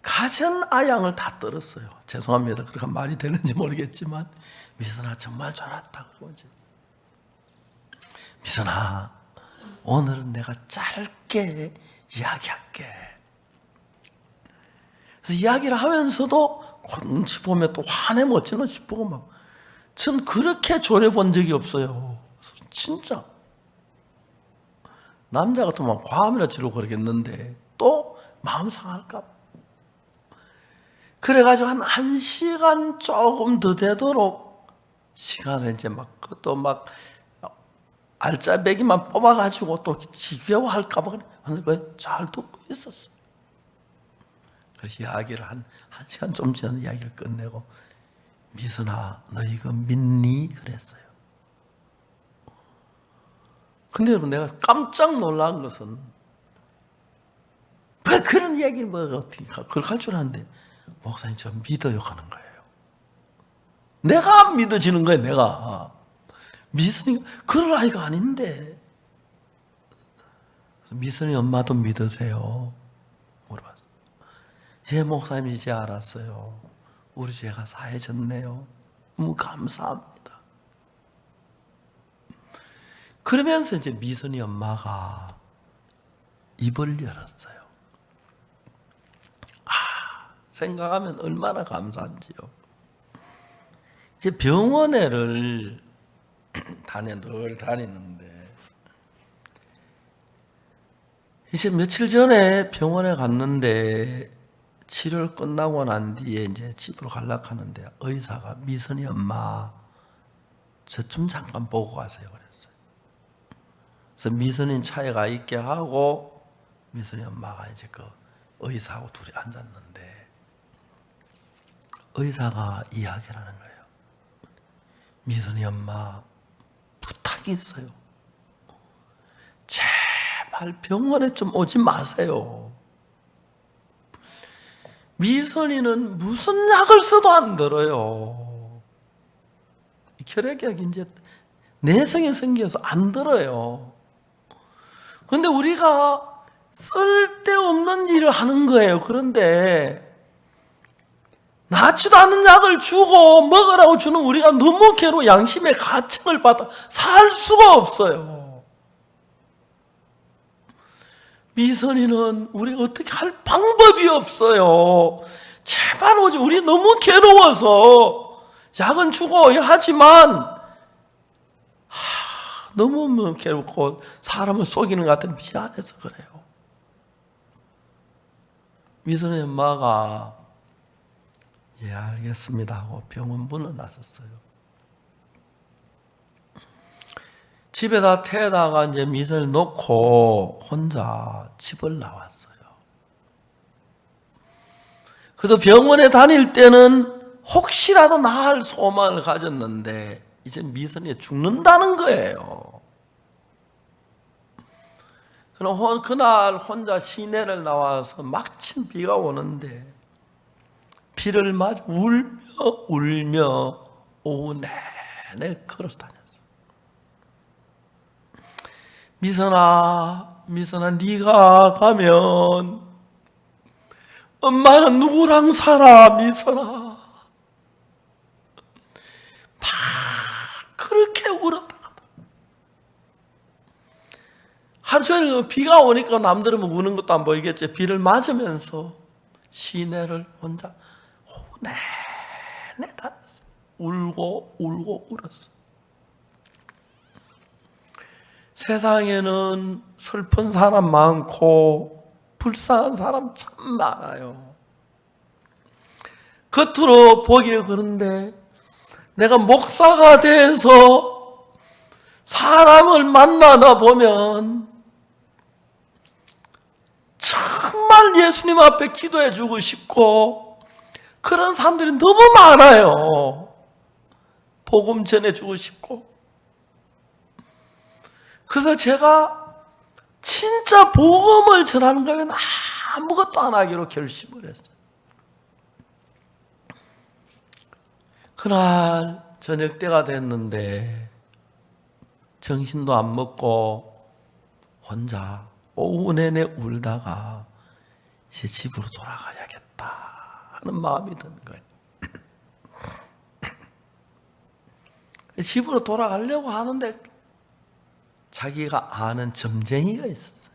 가전 아양을 다 떨었어요. 죄송합니다. 그렇게 말이 되는지 모르겠지만 미선아 정말 잘했다. 그러고 이제 미선아 오늘은 내가 짧게 이야기할게. 그래서 이야기를 하면서도 눈치 보면 또 화내면 어쩌나 싶고 막 전 그렇게 졸여본 적이 없어요. 진짜 남자 같으면 과음이나 지르고 그러겠는데 또 마음 상할까 봐. 그래가지고 한 1시간 조금 더 되도록 시간을 이제 막 그것도 막 알짜배기만 뽑아가지고 또 지겨워할까 봐 잘 듣고 있었어. 그래서 이야기를 한 1시간 좀 지난 이야기를 끝내고 미선아 너 이거 믿니? 그랬어요. 근데 여러분 내가 깜짝 놀란 것은 왜 그런 이야기를 뭐 어떻게 그걸 할 줄 아는데 목사님 저 믿어요 하는 거예요. 내가 믿어지는 거예요. 내가 미선이가 그럴 아이가 아닌데 미선이 엄마도 믿으세요? 물어봤어요. 예 목사님 이제 알았어요. 우리 죄가 사해졌네요. 너무 감사합니다. 그러면서 이제 미선이 엄마가 입을 열었어요. 생각하면 얼마나 감사한지요. 이제 병원에를 늘 다니는데 이제 며칠 전에 병원에 갔는데 치료를 끝나고 난 뒤에 이제 집으로 가려고 하는데 의사가 미선이 엄마 저 좀 잠깐 보고 가세요 그랬어요. 그래서 미선이 차에 가 있게 하고 미선이 엄마가 이제 그 의사하고 둘이 앉았는데 의사가 이야기를 하는 거예요. 미선이 엄마 부탁이 있어요. 제발 병원에 좀 오지 마세요. 미선이는 무슨 약을 써도 안 들어요. 혈액약이 이제 내성이 생겨서 안 들어요. 근데 우리가 쓸데없는 일을 하는 거예요. 그런데 낫지도 않은 약을 주고 먹으라고 주는 우리가 너무 괴로워 양심의 가책을 받아 살 수가 없어요. 미선이는 우리가 어떻게 할 방법이 없어요. 제발 오지. 우리 너무 괴로워서 약은 주고 하지만 너무 괴롭고 사람을 속이는 것 같은 미안해서 그래요. 미선이 엄마가 예 알겠습니다 하고 병원 문을 나섰어요. 집에다 태에다가 이제 미선을 놓고 혼자 집을 나왔어요. 그래도 병원에 다닐 때는 혹시라도 나을 소망을 가졌는데 이제 미선이 죽는다는 거예요. 그럼 그날 혼자 시내를 나와서 막힌 비가 오는데 비를 맞아 울며 오후 내내 걸어서 다녔어. 미선아 네가 가면 엄마는 누구랑 살아 미선아. 막 그렇게 울었다가 하루 종일 비가 오니까 남들은 우는 것도 안 보이겠지. 비를 맞으면서 시내를 혼자 내내 다녔어. 울고 울었어. 세상에는 슬픈 사람 많고 불쌍한 사람 참 많아요. 겉으로 보기에 그런데 내가 목사가 돼서 사람을 만나다 보면 정말 예수님 앞에 기도해 주고 싶고 그런 사람들이 너무 많아요. 복음 전해 주고 싶고. 그래서 제가 진짜 복음을 전하는 거면 아무것도 안 하기로 결심을 했어요. 그날 저녁 때가 됐는데 정신도 안 먹고 혼자 오후 내내 울다가 이제 집으로 돌아가야겠다 하는 마음이 드는 거예요. 집으로 돌아가려고 하는데 자기가 아는 점쟁이가 있었어요.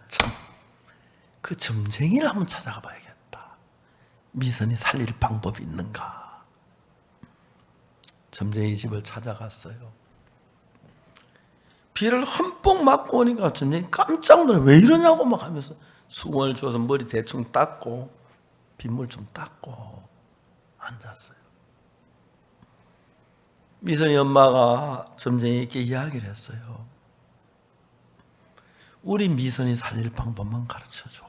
참, 그 점쟁이를 한번 찾아가 봐야겠다. 미선이 살릴 방법이 있는가. 점쟁이 집을 찾아갔어요. 비를 흠뻑 맞고 오니까 점쟁이 깜짝 놀라요. 왜 이러냐고 막 하면서 수건을 주워서 머리 대충 닦고 빗물 좀 닦고 앉았어요. 미선이 엄마가 점쟁이께 이야기를 했어요. 우리 미선이 살릴 방법만 가르쳐줘.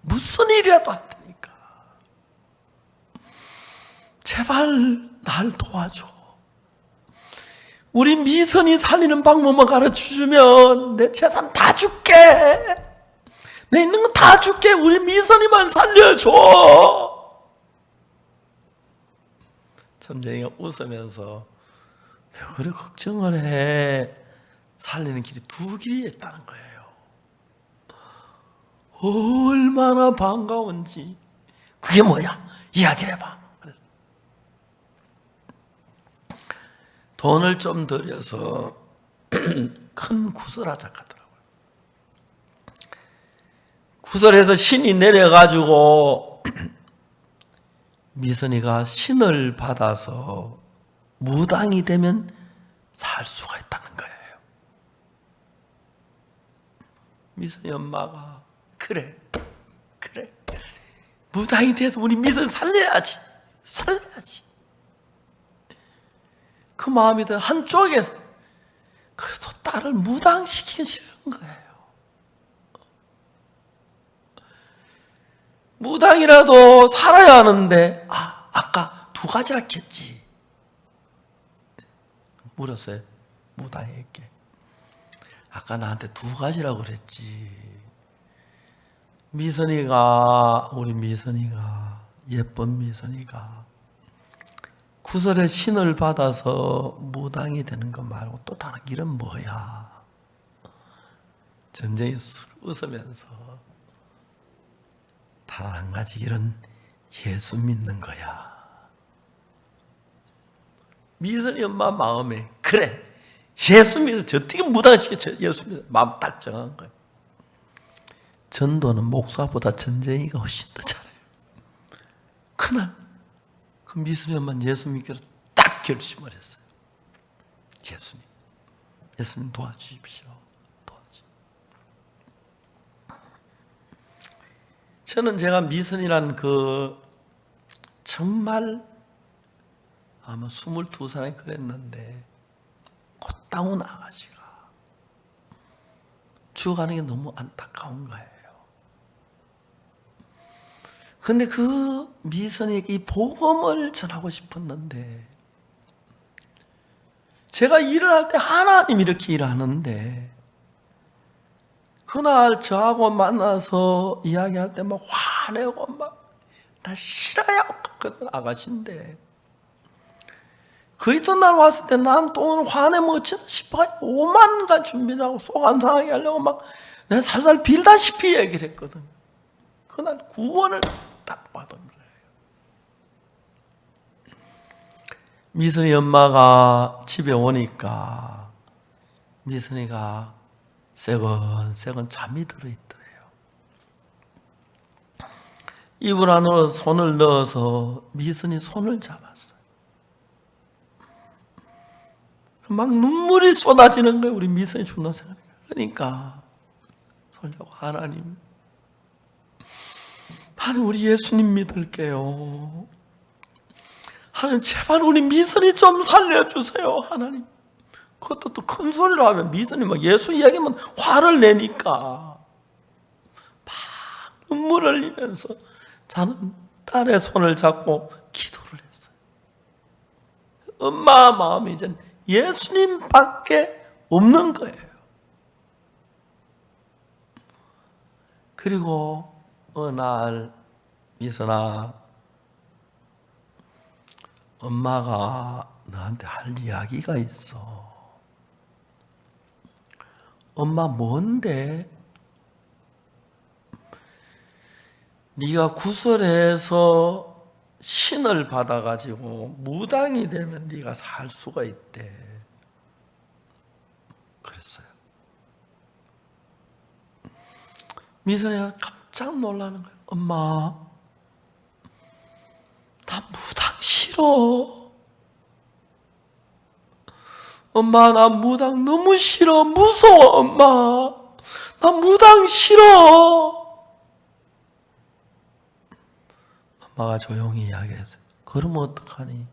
무슨 일이라도 할 테니까. 제발 날 도와줘. 우리 미선이 살리는 방법만 가르쳐주면 내 재산 다 줄게. 내 있는 거 다 줄게. 우리 미선이만 살려줘. 점쟁이가 웃으면서 내가 그래 걱정을 해. 살리는 길이 두 길이 있다는 거예요. 얼마나 반가운지. 그게 뭐야? 이야기를 해봐. 돈을 좀 들여서 큰 구설하자 하더라고요. 구설해서 신이 내려가지고 미선이가 신을 받아서 무당이 되면 살 수가 있다는 거예요. 미선이 엄마가 그래 무당이 돼서 우리 믿음 살려야지. 그 마음이 더 한쪽에서 그래서 딸을 무당시키기 싫은 거예요. 무당이라도 살아야 하는데 아까 두 가지 했겠지. 물었어요. 무당에게. 아까 나한테 두 가지라고 그랬지. 우리 미선이가, 예쁜 미선이가 구설의 신을 받아서 무당이 되는 것 말고 또 다른 길은 뭐야? 전쟁에 웃으면서 단 한 가지 길은 예수 믿는 거야. 미선이 엄마 마음에 그래, 예수 믿어. 어떻게 무당시켜? 예수 믿어. 마음 딱 정한 거야. 전도는 목사보다 전쟁이가 훨씬 더 잘해요. 그날 그 미선이 엄마는 예수 믿기로 딱 결심을 했어요. 예수님 도와주십시오. 저는 제가 미선이란 정말 아마 22살에 그랬는데 꽃다운 아가씨가 죽어가는 게 너무 안타까운 거예요. 근데 그 미선이에게 이 복음을 전하고 싶었는데, 제가 일을 할 때 하나님 이렇게 일하는데, 그날 저하고 만나서 이야기할 때 막 화내고 나 싫어요. 그랬던 아가씨인데, 그 이튿날 왔을 때 난 또 오늘 화내면 어쩌나 싶어. 오만간 준비하고 속 안 상하게 하려고 내가 살살 빌다시피 얘기를 했거든. 그날 구원을 딱 받은 거예요. 미선이 엄마가 집에 오니까 미선이가 새건 잠이 들어있더래요. 이불 안으로 손을 넣어서 미선이 손을 잡았어요. 막 눈물이 쏟아지는 거예요. 우리 미선이 죽는 생각이. 그러니까 손을 잡고 하나님 우리 예수님 믿을게요. 하나님 제발 우리 미선이 좀 살려주세요. 하나님. 그것도 또 큰 소리로 하면 미선이 막 예수 이야기하면 화를 내니까 막 눈물 흘리면서 저는 딸의 손을 잡고 기도를 했어요. 엄마 마음이 이제 예수님밖에 없는 거예요. 그리고 어느 날 미선아, 엄마가 너한테 할 이야기가 있어. 엄마 뭔데? 네가 구설해서 신을 받아가지고 무당이 되면 네가 살 수가 있대. 그랬어요. 미선이가 깜짝 놀라는 거예요. 엄마, 나 무당 싫어. 엄마, 나 무당 너무 싫어. 무서워, 엄마. 나 무당 싫어. 엄마가 조용히 이야기했어요. 그러면 어떡하니?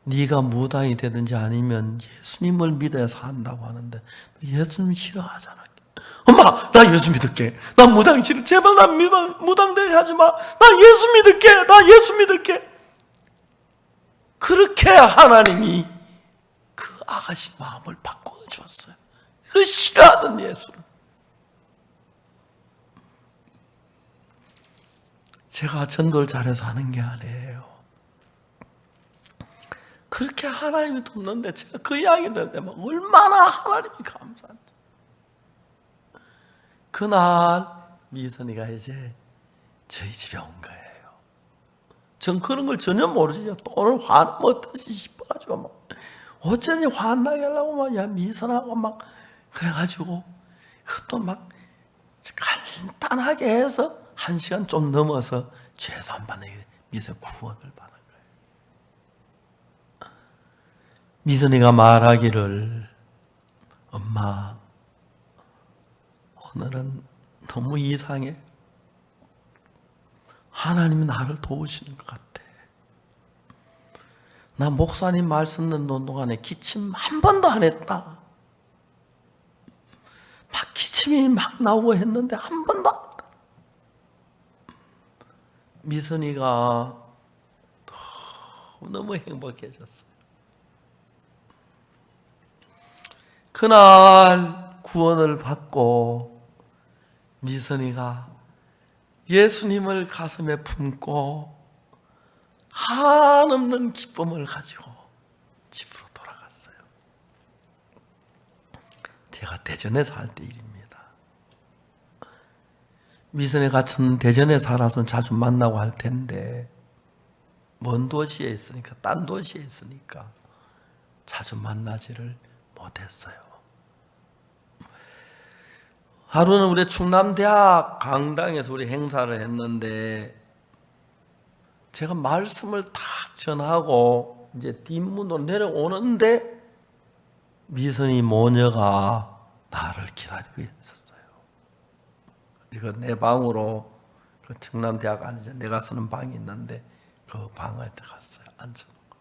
네가 무당이 되든지 아니면 예수님을 믿어야 산다고 하는데 예수님 싫어하잖아. 엄마, 나 예수 믿을게. 나 무당 싫어. 제발 나 무당 되게 하지 마. 나 예수 믿을게. 나 예수 믿을게. 그렇게 하나님이 그 아가씨 마음을 바꾸어 주었어요. 그 싫어하던 예수를. 제가 전도를 잘해서 하는 게 아니에요. 그렇게 하나님이 돕는데 제가 그 이야기 들을 때 얼마나 하나님이 감사한지. 그날 미선이가 이제 저희 집에 온 거예요. 전 그런 걸 전혀 모르죠. 또 오늘 화는 어떠시 싶어가지고 어쩐지 화나게 하려고 미선하고 그래가지고 그것도 간단하게 해서 1시간 좀 넘어서 죄산반에 미선 구원을 받은 거예요. 미선이가 말하기를 엄마, 오늘은 너무 이상해. 하나님이 나를 도우시는 것 같아. 나 목사님 말씀 듣는 동안에 기침 한 번도 안 했다. 막 기침이 막 나오고 했는데 한 번도 안 했다. 미선이가 너무 행복해졌어요. 그날 구원을 받고 미선이가 예수님을 가슴에 품고 한없는 기쁨을 가지고 집으로 돌아갔어요. 제가 대전에 살 때 일입니다. 미선이 같은 대전에 살아서 자주 만나고 할 텐데 먼 도시에 있으니까, 딴 도시에 있으니까 자주 만나지를 못했어요. 하루는 우리 충남대학 강당에서 우리 행사를 했는데 제가 말씀을 탁 전하고 이제 뒷문으로 내려오는데 미선이 모녀가 나를 기다리고 있었어요. 이거 내 방으로, 그 충남대학 안에 내가 쓰는 방이 있는데 그 방에 들어갔어요. 앉아놓고.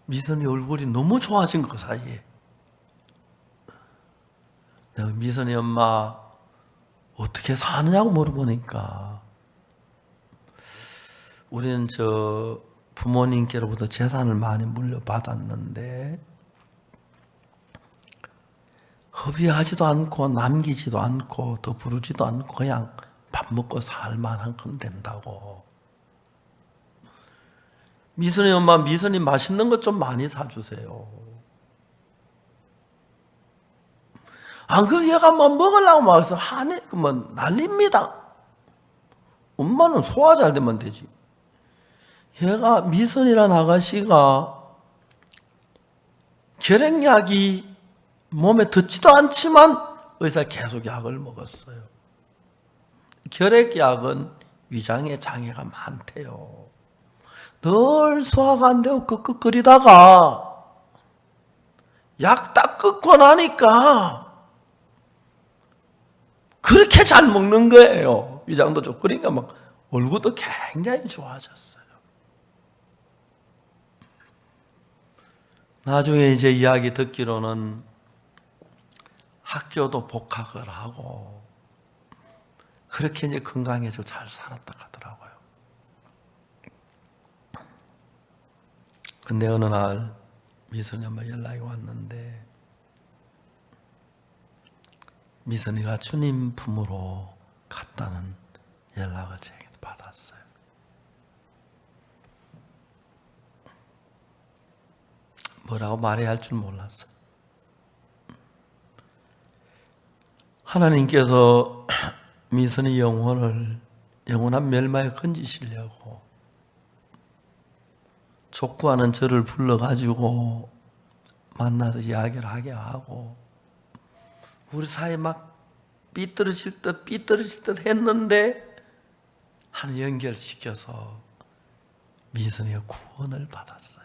미선이 얼굴이 너무 좋아진 그 사이에 내가 미선이 엄마 어떻게 사느냐고 물어보니까 우리는 부모님께로부터 재산을 많이 물려받았는데 허비하지도 않고 남기지도 않고 더 부르지도 않고 그냥 밥 먹고 살만한 건 된다고. 미선이 엄마, 미선이 맛있는 것 좀 많이 사주세요. 안 그래서 얘가 뭐 먹으려고 막 해서 하네, 그러면 난립니다. 엄마는 소화 잘 되면 되지. 얘가 미선이란 아가씨가 결핵약이 몸에 듣지도 않지만 의사 계속 약을 먹었어요. 결핵약은 위장에 장애가 많대요. 늘 소화가 안 되고 끄끄거리다가 약 딱 끊고 나니까 그렇게 잘 먹는 거예요. 위장도 좋고. 그러니까 막 얼굴도 굉장히 좋아졌어요. 나중에 이제 이야기 듣기로는 학교도 복학을 하고 그렇게 이제 건강해지고 잘 살았다 하더라고요. 근데 어느 날 미선이 엄마 연락이 왔는데 미선이가 주님 품으로 갔다는 연락을 제게 받았어요. 뭐라고 말해야 할 줄 몰랐어요. 하나님께서 미선이 영혼을 영원한 멸망에 건지시려고 족구하는 저를 불러가지고 만나서 이야기를 하게 하고 우리 사이 막 삐뚤어질 듯 했는데 하나 연결시켜서 미선이가 구원을 받았어요.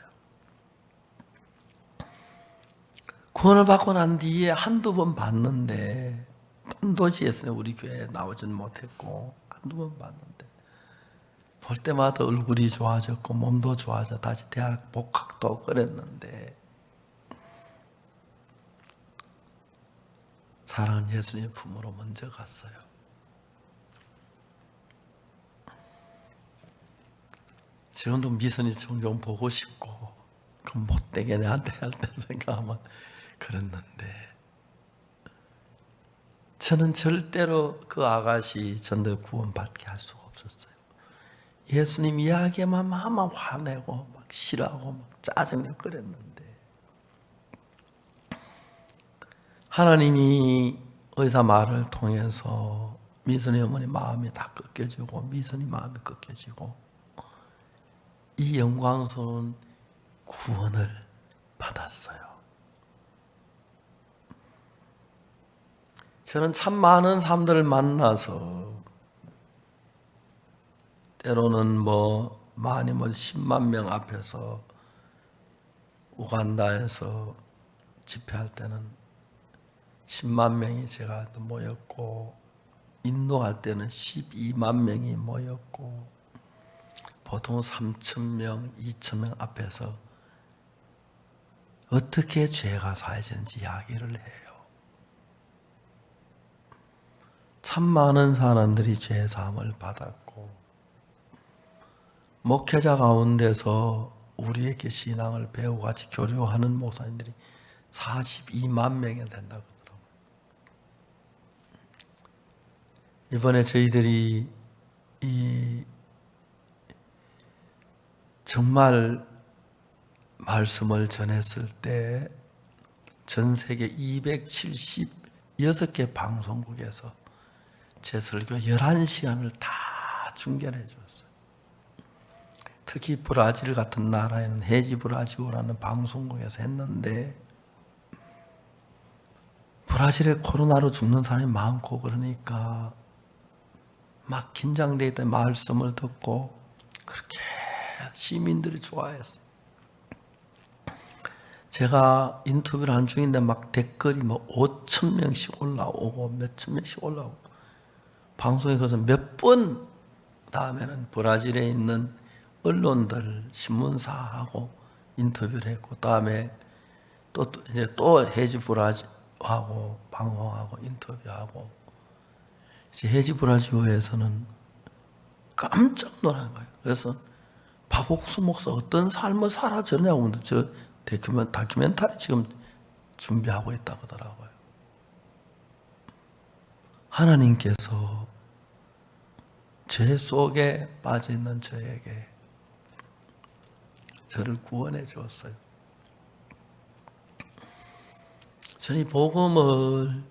구원을 받고 난 뒤에 한두 번 봤는데 딴 도시에서 우리 교회에 나오진 못했고 한두 번 봤는데 볼 때마다 얼굴이 좋아졌고 몸도 좋아져 다시 대학 복학도 그랬는데 사랑하는 예수님 품으로 먼저 갔어요. 지금도 미선이 종종 보고 싶고 그 못되게 내한테 할 때 생각하면 그랬는데 저는 절대로 그 아가씨 전들 구원받게 할 수가 없었어요. 예수님 이야기만 하면 화내고 막 싫어하고 막 짜증내고 그랬는데 하나님이 의사 말을 통해서 미선이 어머니 마음이 다 꺾여지고 미선이 마음이 꺾여지고 이 영광스러운 구원을 받았어요. 저는 참 많은 사람들을 만나서 때로는 많이 10만 명 앞에서 우간다에서 집회할 때는 10만 명이 제가 모였고 인도할 때는 12만 명이 모였고 보통 3,000명, 2,000명 앞에서 어떻게 죄가 사해지는지 이야기를 해요. 참 많은 사람들이 죄 사함을 받았고 목회자 가운데서 우리에게 신앙을 배우고 같이 교류하는 목사님들이 42만 명이 된다고 하더라고요. 이번에 저희들이 정말 말씀을 전했을 때 전 세계 276개 방송국에서 제 설교 11시간을 다 중계해 줬어요. 특히 브라질 같은 나라에는 헤지 브라지오라는 방송국에서 했는데 브라질에 코로나로 죽는 사람이 많고 그러니까 막 긴장돼 있다 말씀을 듣고 그렇게 시민들이 좋아했어요. 제가 인터뷰를 하는 중인데 막 댓글이 뭐 5,000명씩 올라오고 몇천 명씩 올라오고 방송에 가서 몇 번 다음에는 브라질에 있는 언론들 신문사하고 인터뷰를 했고 다음에 또 헤지 브라지오하고 방송하고 인터뷰하고 이제 헤지 브라지오에서는 깜짝 놀란 거예요. 그래서 박옥수 목사 어떤 삶을 살아졌냐고 저 다큐멘터리 지금 준비하고 있다고 하더라고요. 하나님께서 죄 속에 빠져 있는 저에게 저를 구원해 주었어요. 저는 이 복음을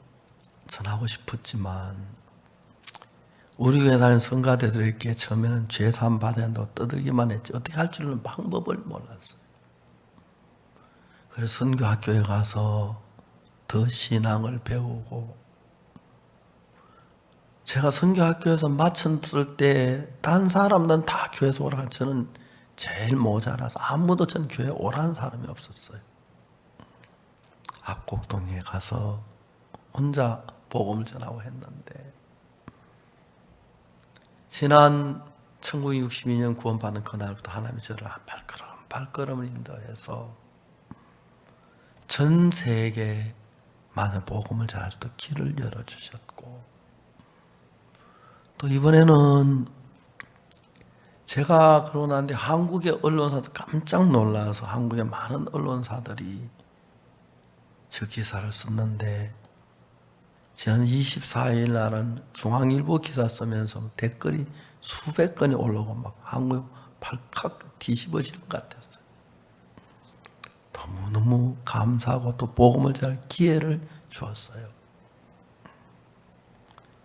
전하고 싶었지만 우리 교회 다니는 성가대들에게 처음에는 죄 사함 받아야 한다고 떠들기만 했지 어떻게 할 줄은 방법을 몰랐어요. 그래서 선교학교에 가서 더 신앙을 배우고 제가 선교학교에서 마쳤을 때 다른 사람들은 다 교회에서 오라고 저는 제일 모자라서 아무도 전 교회에 오라는 사람이 없었어요. 압곡동에 가서 혼자 복음을 전하고 했는데 지난 1962년 구원받는 그날부터 하나님이 저를 한 발걸음을 인도해서 전 세계 많은 복음을 전할 수 있도록 길을 열어주셨고 또 이번에는 제가 그러고 나는데 한국의 언론사들 깜짝 놀라서 한국의 많은 언론사들이 저 기사를 썼는데 지난 24일 날은 중앙일보 기사 쓰면서 댓글이 수백 건이 올라오고 막 한국 발칵 뒤집어지는 것 같았어요. 너무너무 감사하고 또 복음을 전할 기회를 주었어요.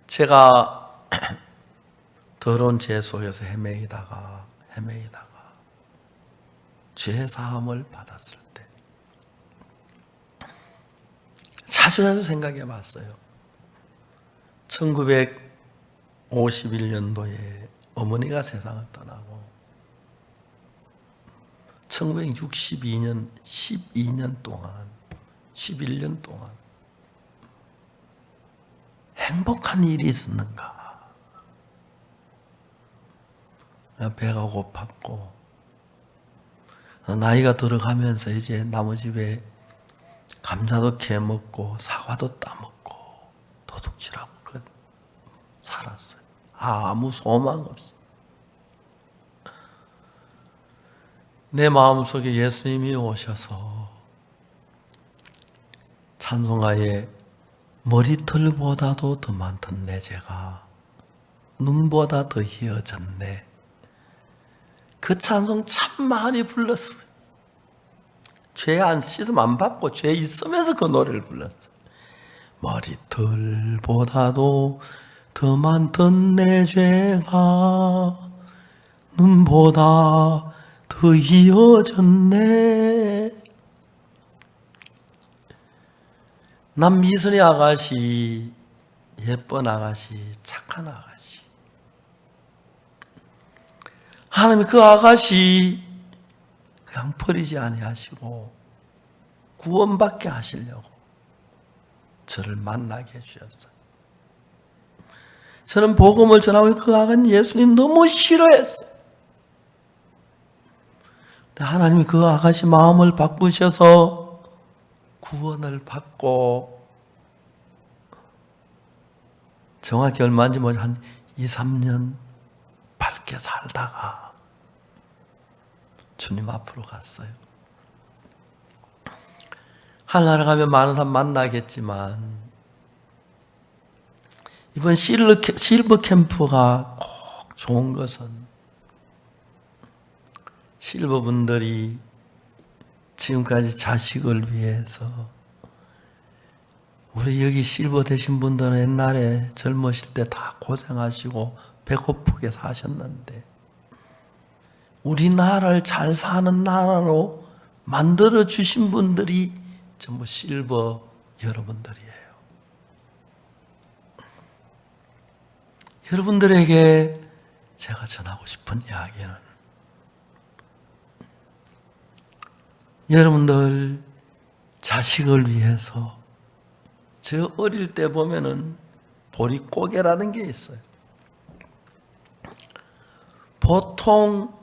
제가 더러운 죄 속에서 헤매이다가 죄 사함을 받았을 때 자주 생각해 봤어요. 1951년도에 어머니가 세상을 떠나고 1962년 11년 동안 행복한 일이 있었는가? 배가 고팠고 나이가 들어가면서 이제 나무 집에 감자도 캐먹고 사과도 따먹고 도둑질하고 살았어요. 아무 소망 없어요. 내 마음속에 예수님이 오셔서 찬송가에 머리털보다도 더 많던 내 죄가 눈보다 더 희어졌네. 그 찬송 참 많이 불렀어요. 죄 안 씻으면 안 받고 죄 있으면서 그 노래를 불렀어요. 머리털보다도 더 많던 내 죄가 눈보다 더 희어졌네. 난 미선이 아가씨, 예쁜 아가씨, 착한 아가씨. 하나님이 그 아가씨 그냥 버리지 아니하시고 구원받게 하시려고 저를 만나게 해주셨어요. 저는 복음을 전하고 그 아가는 예수님 너무 싫어했어요. 하나님이 그 아가씨 마음을 바꾸셔서 구원을 받고 정확히 얼마인지 모르지 한 2, 3년 밝게 살다가 주님 앞으로 갔어요. 하늘나라 가면 많은 사람 만나겠지만 이번 실버 캠프가 꼭 좋은 것은 실버분들이 지금까지 자식을 위해서 우리 여기 실버 되신 분들은 옛날에 젊으실 때 다 고생하시고 배고프게 사셨는데 우리나라를 잘 사는 나라로 만들어 주신 분들이 전부 실버 여러분들이에요. 여러분들에게 제가 전하고 싶은 이야기는 여러분들 자식을 위해서 저 어릴 때 보면은 보릿고개라는 게 있어요. 보통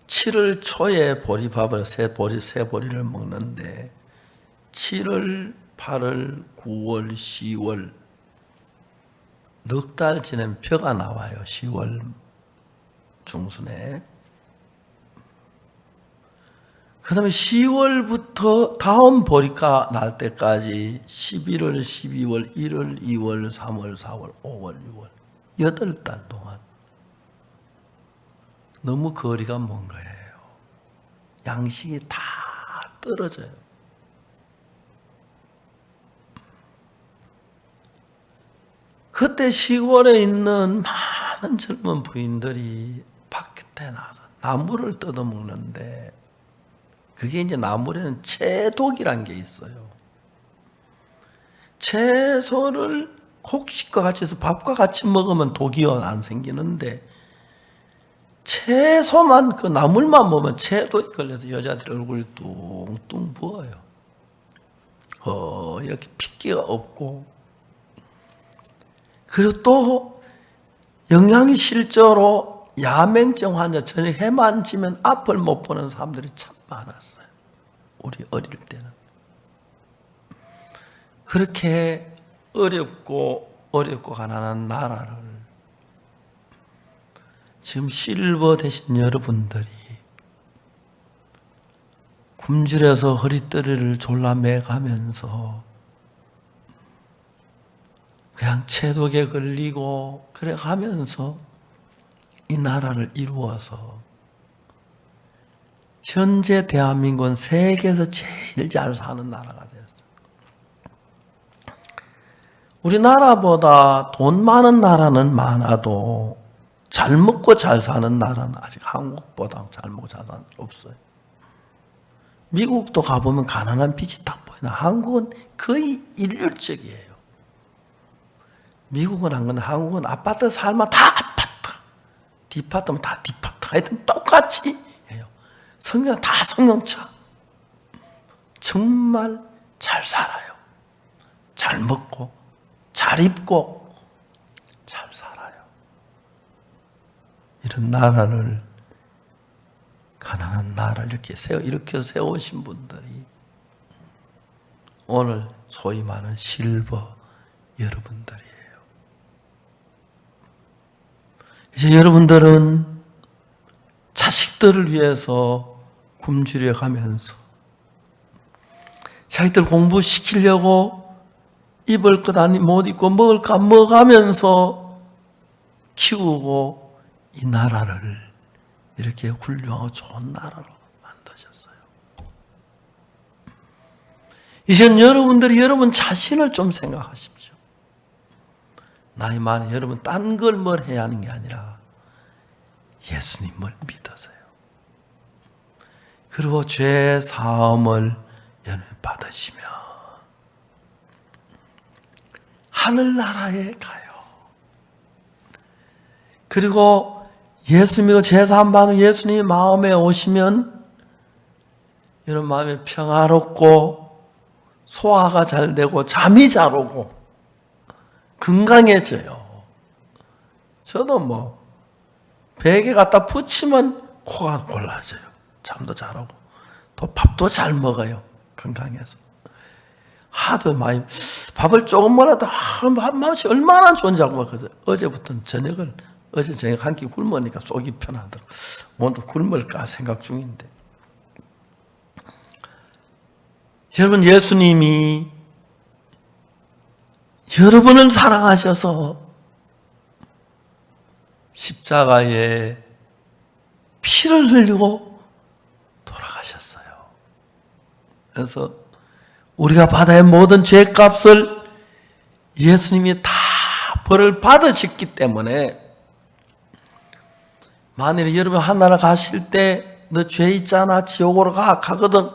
7월 초에 보리밥을 세 보리를 먹는데 7월, 8월, 9월, 10월 넉 달 지나면 벼가 나와요. 10월 중순에. 그 다음에 10월부터 다음 보리가 날 때까지 11월, 12월, 1월, 2월, 3월, 4월, 5월, 6월 8달 동안 너무 거리가 먼 거예요. 양식이 다 떨어져요. 그때 시골에 있는 많은 젊은 부인들이 밖에 나가서 나무를 뜯어먹는데 그게 이제 나물에는 채독이란 게 있어요. 채소를 곡식과 같이 해서 밥과 같이 먹으면 독이 안 생기는데 채소만 그 나물만 먹으면 채독이 걸려서 여자들 얼굴이 뚱뚱 부어요. 이렇게 핏기가 없고 그리고 또 영양이 실제로 야맹증 환자 저녁 해만 지면 앞을 못 보는 사람들이 참 많았어요. 우리 어릴 때는 그렇게 어렵고 가난한 나라를 지금 실버 되신 여러분들이 굶주려서 허리띠를 졸라매가면서 그냥 채독에 걸리고 그래 가면서 이 나라를 이루어서 현재 대한민국은 세계에서 제일 잘 사는 나라가 됐어요. 우리나라보다 돈 많은 나라는 많아도 잘 먹고 잘 사는 나라는 아직 한국보다 잘 먹고 잘 사는 나라 없어요. 미국도 가보면 가난한 빛이 딱 보이나 한국은 거의 일률적이에요. 미국은 안 그런데 한국은 아파트 살면 다 아파트, 디파트면 다 디파트, 하여튼 똑같이 해요. 성경 다 성경차. 정말 잘 살아요. 잘 먹고, 잘 입고, 잘 살아요. 이런 나라를, 가난한 나라를 이렇게 세우신 분들이 오늘 소위 말하는 실버 여러분들이에요. 이제 여러분들은 자식들을 위해서 굶주려 가면서 자식들 공부시키려고 입을 것 아니 못 입고 먹을 것 안 먹어가면서 키우고 이 나라를 이렇게 훌륭하고 좋은 나라로 만드셨어요. 이젠 여러분들이 여러분 자신을 좀 생각하십시오. 나이 많은 여러분 딴 걸 뭘 해야 하는 게 아니라 예수님을 믿어서요. 그리고 죄 사함을 여러분 받으시면 하늘나라에 가요. 그리고 예수 믿고 죄 사함 받은 예수님이 마음에 오시면 여러분 마음이 평화롭고 소화가 잘 되고 잠이 잘 오고 건강해져요. 저도 뭐 베개 갖다 붙이면 코가 골라져요. 잠도 잘 오고 또 밥도 잘 먹어요. 건강해서. 하도 많이 밥을 조금만하도 한 마음씩 얼마나 좋은지 알고 먹어요. 어제부터는 어제 저녁 한 끼 굶으니까 속이 편하더라고요. 오늘도 굶을까 생각 중인데. 여러분, 예수님이 여러분을 사랑하셔서 십자가에 피를 흘리고 돌아가셨어요. 그래서 우리가 받아야 모든 죄값을 예수님이 다 벌을 받으셨기 때문에 만일에 여러분 하나님 가실 때 너 죄 있잖아 지옥으로 가거든.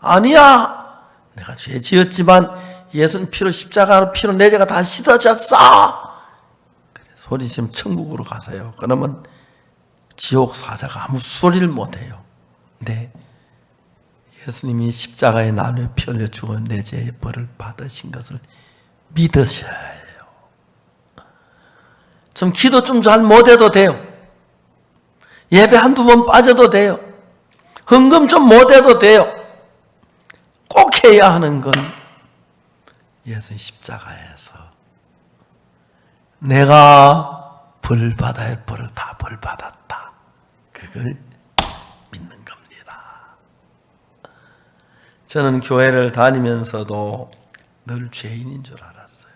아니야, 내가 죄 지었지만 예수님 피로 십자가로 피로 내 죄가 다 씻어졌어. 그래, 소리치면 천국으로 가세요. 그러면 지옥 사자가 아무 소리를 못해요. 근데 예수님이 십자가에 나누어 피 흘려 죽어 내 죄의 벌을 받으신 것을 믿으셔야 해요. 좀 기도 좀 잘 못해도 돼요. 예배 한두 번 빠져도 돼요. 헌금 좀 못해도 돼요. 꼭 해야 하는 건 예수님 십자가에서 내가 벌 받아야 할 벌을 다 벌 받았다. 그걸 믿는 겁니다. 저는 교회를 다니면서도 늘 죄인인 줄 알았어요.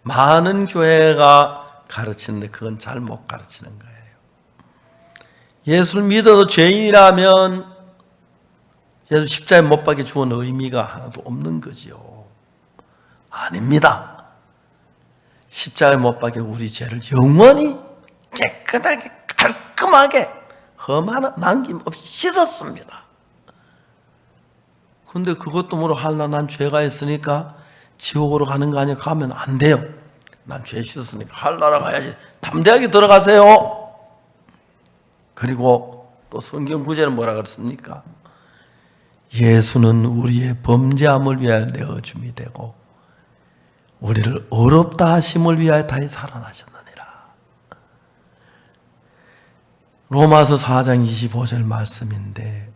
많은 교회가 가르치는데 그건 잘 못 가르치는 거예요. 예수를 믿어도 죄인이라면 예수 십자가에 못 박혀 죽은 의미가 하나도 없는 거지요. 아닙니다. 십자가에 못 박혀 우리 죄를 영원히 깨끗하게 깔끔하게 흠 하나 남김없이 씻었습니다. 근데 그것도 모르고 할라 난 죄가 있으니까 지옥으로 가는 거 아니야? 가면 안 돼요. 난 죄 씻었으니까 할라라 가야지. 담대하게 들어가세요. 그리고 또 성경 구절은 뭐라 그랬습니까? 예수는 우리의 범죄함을 위하여 내어줌이 되고 우리를 어렵다 하심을 위하여 다시 살아나셨느니라. 로마서 4장 25절 말씀인데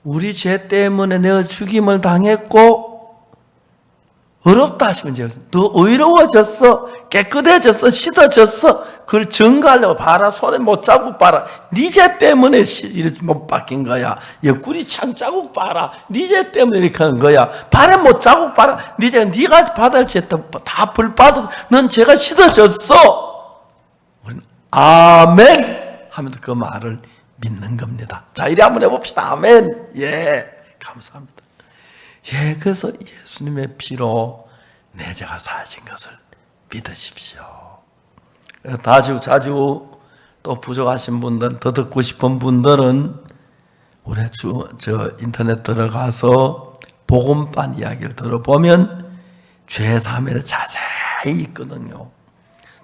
우리 죄 때문에 내가 죽임을 당했고 어렵다 하시면 제가 너 의로워졌어, 깨끗해졌어, 씻어졌어. 그걸 증거하려고 봐라, 손에 못 자국 봐라. 네 죄 때문에 이렇게 못 바뀐 거야. 옆구리 창 자국 봐라. 네 죄 때문에 이렇게 하는 거야. 발에 못 자국 봐라. 네 죄, 네가 받을 죄 다 벌 받아. 넌 죄가 씻어졌어. 아멘 하면서 그 말을 믿는 겁니다. 자, 이리 한번 해봅시다. 아멘. 예, 감사합니다. 예, 그래서 예수님의 피로 내 죄가 사하신 것을 믿으십시오. 자주 또 부족하신 분들, 더 듣고 싶은 분들은 우리 인터넷 들어가서 복음반 이야기를 들어보면 죄 사함에 자세히 있거든요.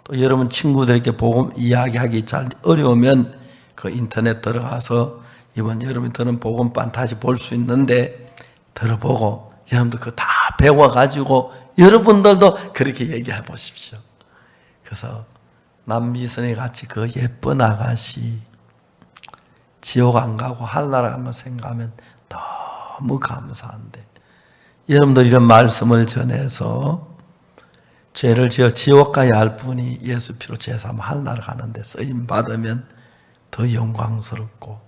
또 여러분 친구들에게 복음 이야기하기 잘 어려우면 그 인터넷 들어가서 이번 여러분이 들은 복음반 다시 볼 수 있는데 들어보고 여러분들 그거 다 배워가지고 여러분들도 그렇게 얘기해 보십시오. 그래서 남미선이 같이 그 예쁜 아가씨 지옥 안 가고 하늘나라 가면 생각하면 너무 감사한데 여러분들 이런 말씀을 전해서 죄를 지어 지옥 가야 할 분이 예수 피로 죄 사하면 하늘나라 가는데 쓰임 받으면 더 영광스럽고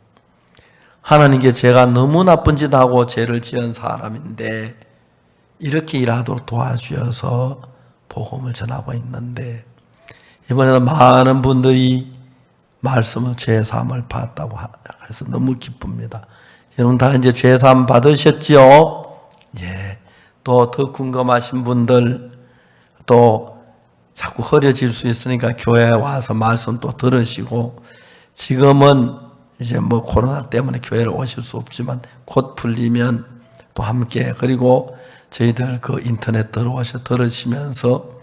하나님께 제가 너무 나쁜 짓 하고 죄를 지은 사람인데 이렇게 일하도록 도와주셔서 복음을 전하고 있는데 이번에도 많은 분들이 말씀을 죄사함을 받았다고 해서 너무 기쁩니다. 여러분 다 이제 죄사함 받으셨지요? 예. 또 더 궁금하신 분들 또 자꾸 흐려질 수 있으니까 교회에 와서 말씀 또 들으시고 지금은 이제 뭐 코로나 때문에 교회를 오실 수 없지만 곧 풀리면 또 함께 그리고 저희들 그 인터넷 들어오셔 들으시면서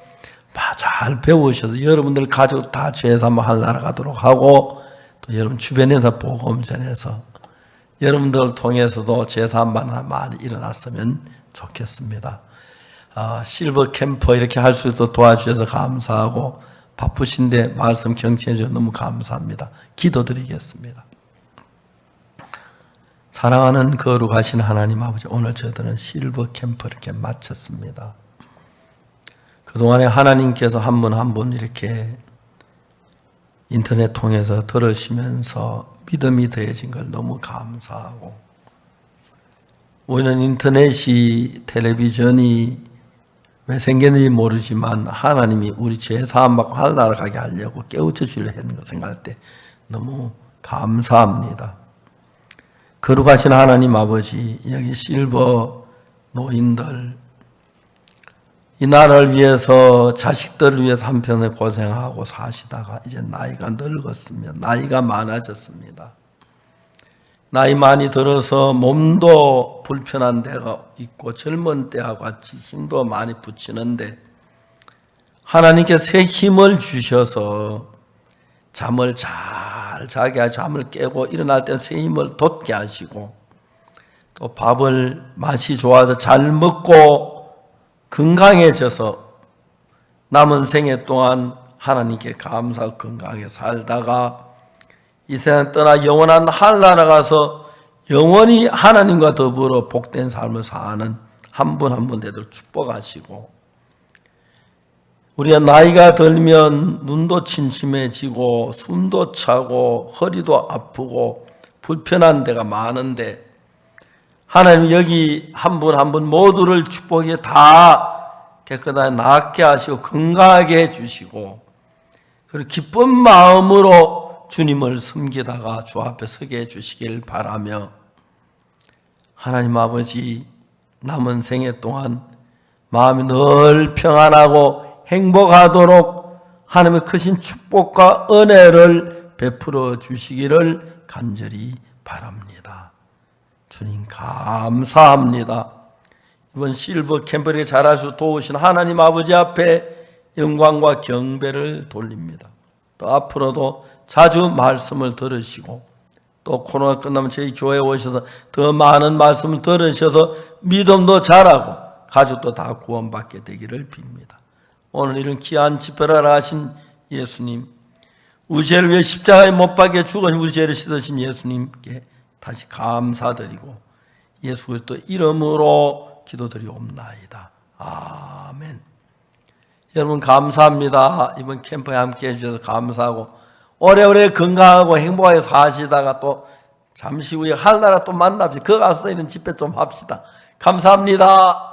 잘 배우셔서 여러분들 가족 다 죄사함 하늘나라 가도록 하고 또 여러분 주변에서 복음 전해서 여러분들을 통해서도 죄사함 받는 말이 일어났으면 좋겠습니다. 실버 캠퍼 이렇게 할 수 있도록 도와주셔서 감사하고, 바쁘신데 말씀 경청해 주셔서 너무 감사합니다. 기도드리겠습니다. 사랑하는 거룩하신 하나님 아버지, 오늘 저희들은 실버 캠퍼 이렇게 마쳤습니다. 그동안에 하나님께서 한 분 한 분 이렇게 인터넷 통해서 들으시면서 믿음이 더해진 걸 너무 감사하고, 우리는 인터넷이, 텔레비전이 왜 생겼는지 모르지만 하나님이 우리 죄 사함받고 하늘나라 가게 하려고 깨우쳐 주려 했는 걸 생각할 때 너무 감사합니다. 거룩하신 하나님 아버지, 여기 실버 노인들, 이 나라를 위해서, 자식들을 위해서 한편에 고생하고 사시다가 이제 나이가 늙었습니다. 나이가 많아졌습니다. 나이 많이 들어서 몸도 불편한 데가 있고 젊은 때와 같이 힘도 많이 붙이는데, 하나님께 새 힘을 주셔서 잠을 잘 자게 하시고, 잠을 깨고 일어날 때 새 힘을 돋게 하시고, 또 밥을 맛이 좋아서 잘 먹고 건강해져서 남은 생애 동안 하나님께 감사하고 건강하게 살다가 이 세상 떠나 영원한 하늘나라 가서 영원히 하나님과 더불어 복된 삶을 사는 한 분 한 분 되도록 축복하시고, 우리가 나이가 들면 눈도 침침해지고 숨도 차고 허리도 아프고 불편한 데가 많은데, 하나님 여기 한 분 한 분 모두를 축복에 다 깨끗하게 낫게 하시고 건강하게 해주시고, 그리고 기쁜 마음으로 주님을 섬기다가 주 앞에 서게 해주시길 바라며, 하나님 아버지, 남은 생애 동안 마음이 늘 평안하고 행복하도록 하나님의 크신 축복과 은혜를 베풀어 주시기를 간절히 바랍니다. 주님 감사합니다. 이번 실버 캠프를 잘하셔서 도우신 하나님 아버지 앞에 영광과 경배를 돌립니다. 또 앞으로도 자주 말씀을 들으시고, 또 코로나 끝나면 저희 교회에 오셔서 더 많은 말씀을 들으셔서 믿음도 자라고 가족도 다 구원받게 되기를 빕니다. 오늘 이런 귀한 집회를 하신 예수님, 우리 죄를 위해 십자가에 못 박혀 죽으신 우리 죄를 씻으신 예수님께 다시 감사드리고 예수 그리스도 이름으로 기도드리옵나이다. 아멘. 여러분 감사합니다. 이번 캠프에 함께 해주셔서 감사하고, 오래오래 건강하고 행복하게 사시다가 또 잠시 후에 하늘나라 또 만납시다. 그 가서 이런 집회 좀 합시다. 감사합니다.